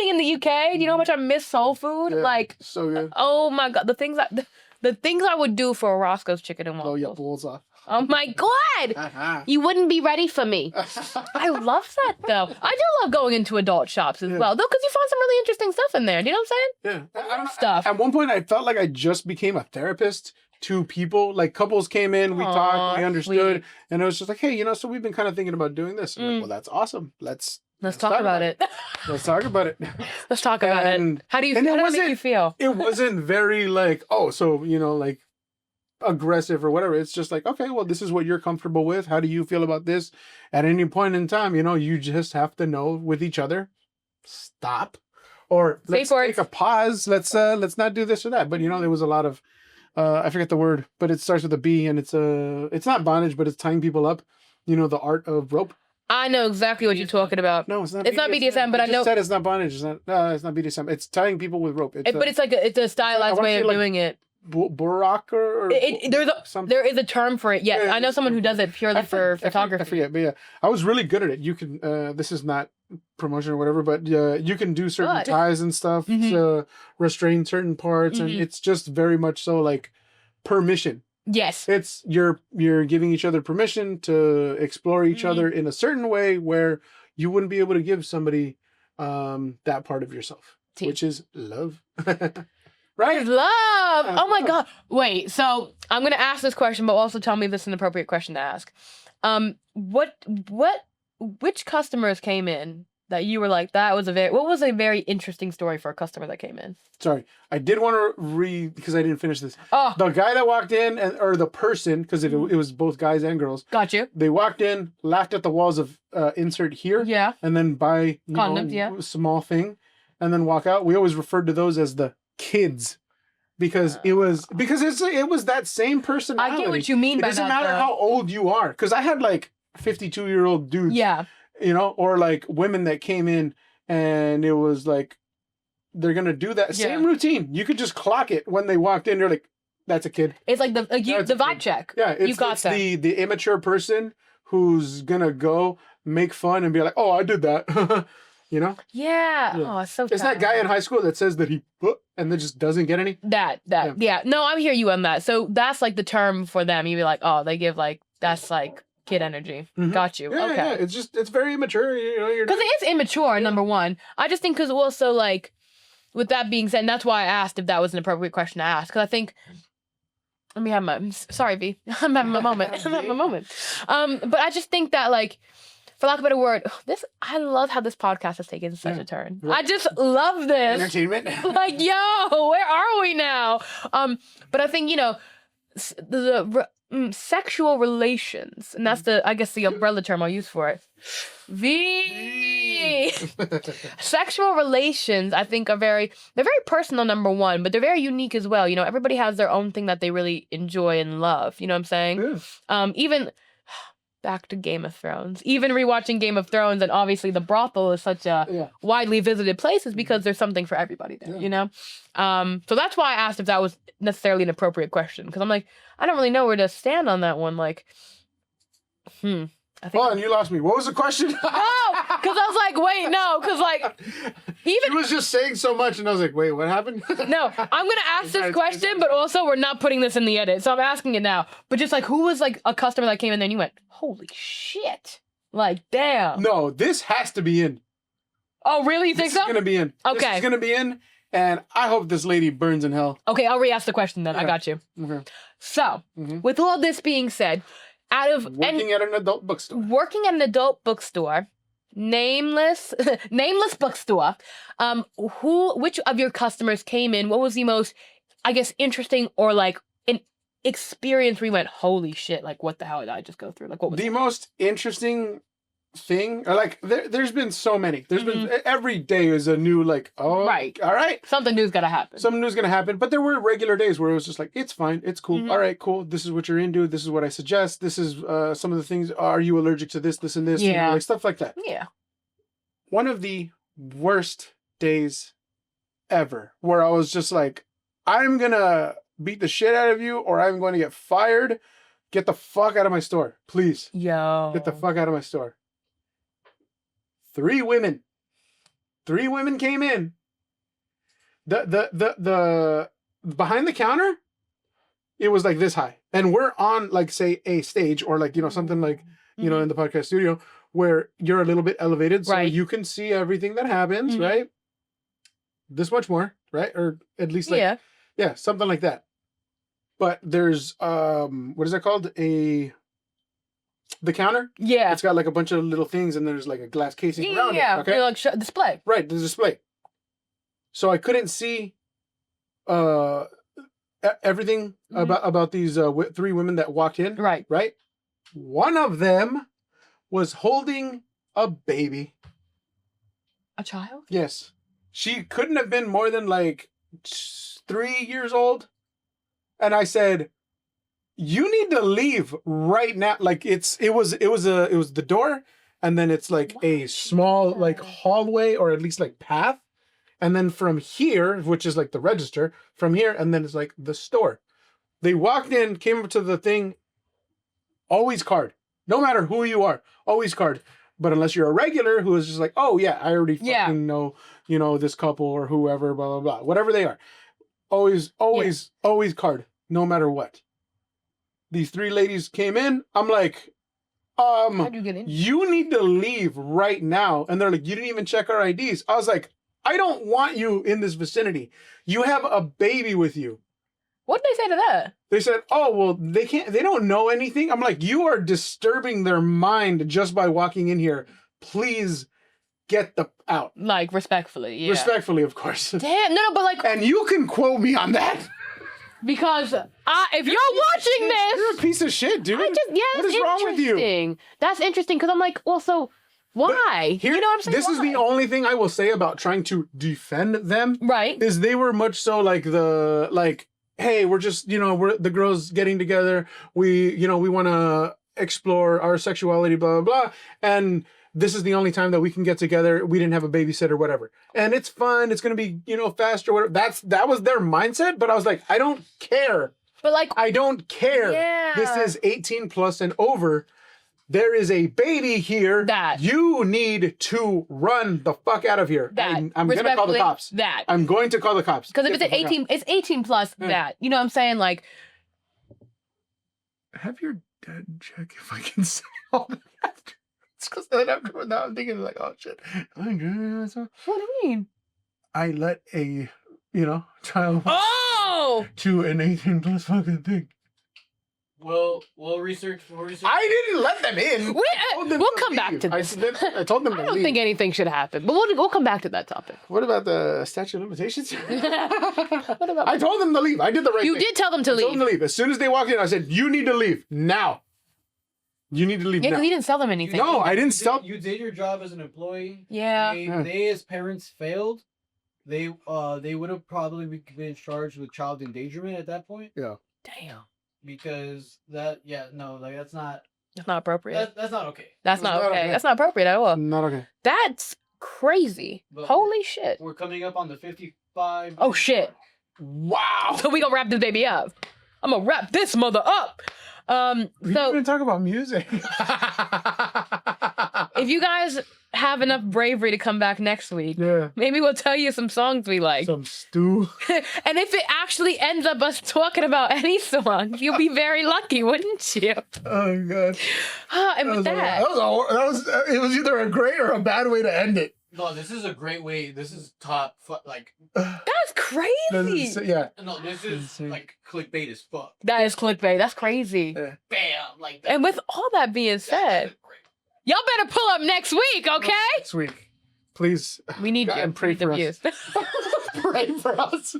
in the UK, do you know how much I miss soul food? Yeah, like, so good. Oh my God. The things I would do for a Roscoe's chicken and waffles. Blow your balls off. Oh my God! You wouldn't be ready for me. I love that though. I do love going into adult shops as well, though, because you find some really interesting stuff in there. Do you know what I'm saying? Yeah, I don't stuff. At one point, I felt like I just became a therapist to people. Like couples came in, we talked, we understood, and it was just like, hey, you know, so we've been kind of thinking about doing this. I'm like, well, that's awesome. Let's talk about it. Let's talk about it. Let's talk about it. How do you? How does it make you feel? It wasn't very like, oh, so you know, like aggressive or whatever. It's just like, okay, well, this is what you're comfortable with. How do you feel about this? At any point in time, you know, you just have to know with each other, stop, or let's take a pause. Let's not do this or that. But you know, there was a lot of I forget the word, but it starts with a B, and it's not bondage, but it's tying people up. You know, the art of rope. I know exactly what you're talking about. No, it's not. It's not BDSM, but I know. Said it's not bondage. It's not. No, it's not BDSM. It's tying people with rope. But it's like it's a stylized way of doing it. Burak or there is a term for it. Yes, Yeah, I know someone who does it purely for photography. I forget, but yeah, I was really good at it. You can. This is not promotion or whatever, but you can do certain Good. ties and stuff to restrain certain parts, and it's just very much so like permission. Yes. It's you're giving each other permission to explore each other in a certain way where you wouldn't be able to give somebody that part of yourself, which is love. Right? Love. Oh my God. Wait, so I'm gonna ask this question, but also tell me if this is an appropriate question to ask. Which customers came in that you were like, what was a very interesting story for a customer that came in? Sorry, I did want to read because I didn't finish this. Oh, The guy that walked in, or the person, because it was both guys and girls. got you. They walked in, laughed at the walls of insert here, Yeah. and then buy Condoms, small thing, and then walk out. We always referred to those as the kids. Because it was that same personality. I get what you mean by that. It doesn't matter how old you are. Because I had like 52-year-old dudes. Yeah. Or like women that came in and it was like they're gonna do that same routine. You could just clock it when they walked in. You're like, that's a kid. It's like the vibe check. Yeah, it's the immature person who's gonna go make fun and be like, oh, I did that. Yeah. Oh, it's so. It's that guy in high school that says that he and then just doesn't get any. Yeah. No, I hear you on that. So that's like the term for them. You'd be like, oh, they give like that's like kid energy. Got you. Yeah, okay. Yeah. It's very immature. Because it is immature. Number one, I just think because also like, with that being said, and that's why I asked if that was an appropriate question to ask. Because I think. Let me have my. Sorry, V. I'm having my moment. I'm having my moment. But I just think that like. For lack of a better word, I love how this podcast has taken such a turn. I just love this. Entertainment. Like, yo, where are we now? But I think, the sexual relations, and that's the umbrella term I'll use for it. Sexual relations, I think they're very personal, number one, but they're very unique as well. Everybody has their own thing that they really enjoy and love. You know what I'm saying? Yeah. Even back to Game of Thrones. Even rewatching Game of Thrones, and obviously the brothel is such a widely visited place, is because there's something for everybody there, So that's why I asked if that was necessarily an appropriate question, because I'm like, I don't really know where to stand on that one. Like, I think. Well, and you lost me. What was the question? Because I was like, wait, no, because like, even he was just saying so much, and I was like, wait, what happened? No, I'm gonna ask this question, but also we're not putting this in the edit, so I'm asking it now. But just like, who was like a customer that came in there and you went, holy shit, like, damn. No, this has to be in. Oh, really? You think so? This is gonna be in. Okay, this is gonna be in, and I hope this lady burns in hell. Okay, I'll re-ask the question then. I got you. Okay. So, with all this being said. Working at an adult bookstore, nameless bookstore. Which of your customers came in? What was the most, I guess, interesting or like an experience where you went, holy shit, like what the hell did I just go through? Like what was the most interesting thing? Or like there's been so many. There's been every day is a new like, oh right, all right, something new's gotta happen. Something new's gonna happen. But there were regular days where it was just like, it's fine, it's cool, all right, cool. This is what you're into. This is what I suggest. This is some of the things. Are you allergic to this, and this? Yeah, like stuff like that. Yeah. One of the worst days ever, where I was just like, I'm gonna beat the shit out of you, or I'm going to get fired. Get the fuck out of my store, please. Yo. Get the fuck out of my store. 3 women came in. The behind the counter, it was like this high, and we're on like say a stage or like something like in the podcast studio where you're a little bit elevated, so you can see everything that happens, right? This much more, right? Or at least like something like that. But there's what is that called? The counter? Yeah. It's got like a bunch of little things and there's like a glass casing around it. Okay. Like display. Right, the display. So I couldn't see everything about these 3 women that walked in. Right. Right? One of them was holding a baby. A child? Yes. She couldn't have been more than like 3 years old. And I said, you need to leave right now. Like it was the door, and then it's like a small like hallway or at least like path, And then from here, which is like the register, from here, and then it's like the store. They walked in, came up to the thing, always card. No matter who you are, always card. But unless you're a regular who is just like, oh yeah, I already fucking know, this couple or whoever, blah, blah, blah. Whatever they are. Always card. No matter what. These 3 ladies came in. I'm like, how'd you get in? you need to leave right now. And they're like, you didn't even check our IDs. I was like, I don't want you in this vicinity. You have a baby with you. What did they say to that? They said, oh, well, they don't know anything. I'm like, you are disturbing their mind just by walking in here. Please get out. Like, respectfully, yeah. Respectfully, of course. Damn, no, but like... And you can quote me on that. Because if you're watching this... You're a piece of shit, dude. What is wrong with you? That's interesting, because I'm like, well, so why? Here, you know what I'm saying? This is the only thing I will say about trying to defend them. Right. Is they were much so like hey, we're just, we're the girls getting together. We want to explore our sexuality, blah, blah, blah. And this is the only time that we can get together. We didn't have a babysitter, whatever. And it's fun. It's going to be, fast or whatever. That was their mindset. But I was like, I don't care. But like, I don't care. Yeah. This is 18 plus and over. There is a baby here. That. You need to run the fuck out of here. That. I'm going to call the cops. That. I'm going to call the cops. Because if it's 18, it's 18 plus that. You know what I'm saying? Like, have your dad check if I can say all that. It's because then after now I'm thinking like, oh shit. what do you mean? I let a, child to an 18 plus fucking thing. We'll research. I didn't let them in. We'll come back to this. I told them to I don't leave. think anything should happen, but we'll come back to that topic. What about the statute of limitations? What about? I told them to leave. I did the right thing. You did tell them to I told them to leave. As soon as they walked in, I said, you need to leave now. You need to leave Yeah, now. because you didn't sell them anything. No, I didn't sell. You did your job as an employee. Yeah. They as parents failed. They would have probably been charged with child endangerment at that point. Yeah. Damn. Because that's not. That's not appropriate. That's not okay. That's not okay. That's not appropriate at all. Not okay. That's crazy. But Holy shit. We're coming up on the 55. Oh shit. Wow. So we gonna wrap this baby up. I'm gonna wrap this mother up. We didn't even talk about music. If you guys have enough bravery to come back next week, maybe we'll tell you some songs we like. Some stew. And if it actually ends up us talking about any songs, you'll be very lucky, wouldn't you? Oh god. And with that, it was either a great or a bad way to end it. No, this is a great way. This is top. that's crazy. No, this is like clickbait as fuck. That is clickbait. That's crazy. Bam, like that. And with all that being said, y'all better pull up next week, okay? Next week. Please. We need God, you. and pray the for us. views. Pray for us.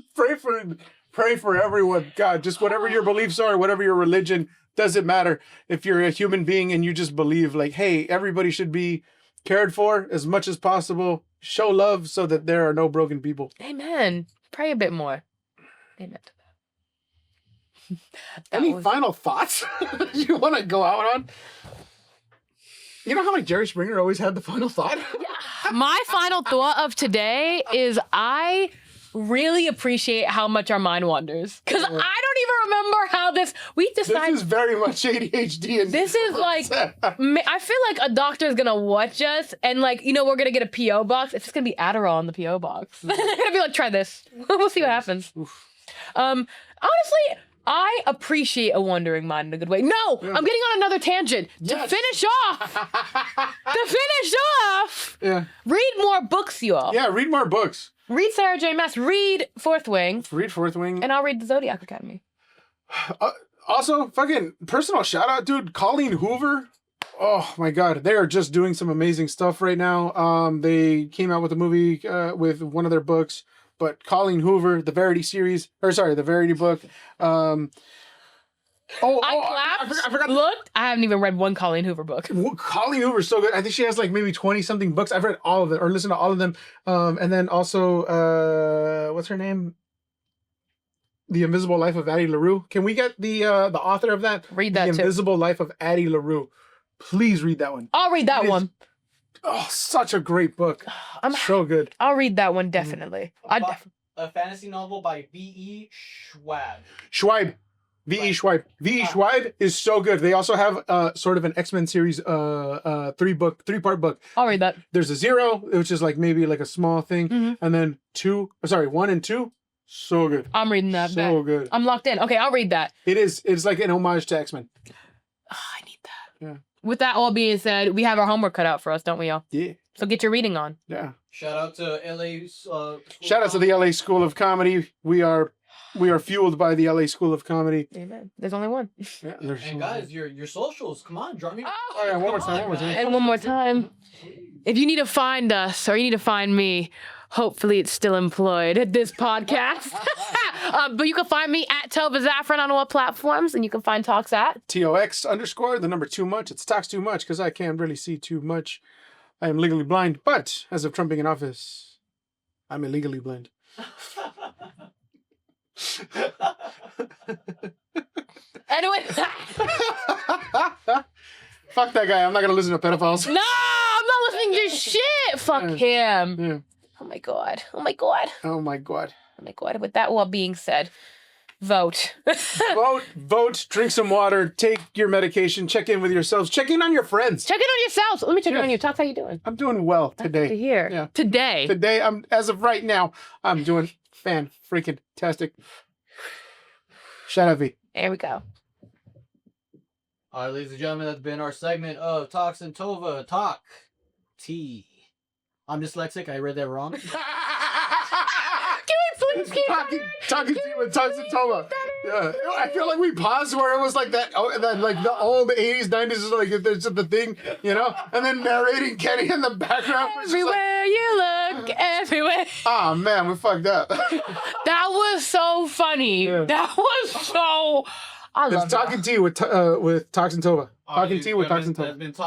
Pray for everyone. God, just whatever your beliefs are, whatever your religion, doesn't matter. If you're a human being and you just believe like, hey, everybody should be cared for as much as possible. Show love so that there are no broken people. Amen. Pray a bit more. Amen to that. Any final thoughts you want to go out on? You know how like Jerry Springer always had the final thought? My final thought of today is I really appreciate how much our mind wanders. Because I don't even remember how we decided. This is very much ADHD. And this is like, I feel like a doctor is going to watch us and like, we're going to get a P.O. box. It's just going to be Adderall in the P.O. box. They're going to be like, try this. We'll see what happens. Honestly, I appreciate a wandering mind in a good way. No, I'm getting on another tangent. To finish off. Yeah. Read more books, you all. Yeah, read more books. Read Sarah J. Maas. Read Fourth Wing. Read Fourth Wing. And I'll read the Zodiac Academy. Also, fucking personal shout out, dude. Colleen Hoover. Oh my God, they are just doing some amazing stuff right now. They came out with a movie with one of their books. But Colleen Hoover, the Verity the Verity book. I forgot. Looked. I haven't even read one Colleen Hoover book. Colleen Hoover's so good. I think she has like maybe 20 something books. I've read all of them or listened to all of them. And then also, what's her name? The Invisible Life of Addie LaRue. Can we get the author of that? Read that The too. Invisible Life of Addie LaRue. Please read that one. I'll read that one. Oh, such a great book. I'm So good. I'll read that one definitely. A fantasy novel by V.E. Schwab. Schweib. V.E. Schweib. V.E. Schweib is so good. They also have sort of an X-Men series, three-part book. I'll read that. There's a 0, which is like maybe like a small thing, and then 1 and 2. So good. I'm reading that. So good. I'm locked in. Okay, I'll read that. It's like an homage to X-Men. Oh, I need that. Yeah. With that all being said, we have our homework cut out for us, don't we, y'all? Yeah. So get your reading on. Yeah. Shout out to LA. Shout out to the LA School of Comedy. We are fueled by the LA School of Comedy. Amen. There's only one. Yeah, And guys, your socials, come on, drop me. Oh, yeah, one more time. And one more time. If you need to find us or you need to find me, hopefully it's still employed at this podcast. But you can find me at Tovah Zaffron on all platforms, and you can find Talks at TOX_ the number too much. It's Talks too much because I can't really see too much. I am legally blind, but as of Trump being in office, I'm illegally blind. Anyway. Fuck that guy. I'm not gonna listen to pedophiles. No, I'm not listening to shit. Fuck him. Yeah. Oh my god. Oh my god. Oh my god. Oh my god. With that all being said, vote. Vote, drink some water, take your medication, check in with yourselves, check in on your friends. Check in on yourselves. Let me check in on you. Talk, how you doing? I'm doing well today. To hear. Yeah. Today. Today, as of right now, I'm doing fan-freaking-tastic. Shout out V. There we go. All right, ladies and gentlemen, that's been our segment of Talks and Tovah. Talk. T. I'm dyslexic. I read that wrong. Can we please keep Talking to you with Talks and Tovah. Yeah, I feel like we paused where it was like that like the old 80s, 90s is like there's the thing, you know, and then narrating Kenny in the background. Everywhere you look, everywhere. Oh man, we fucked up. That was so funny. Yeah. That was so. I love It's Talking to you with Talks and Tovah. Talking to you with Talks and Tovah. That's been Talking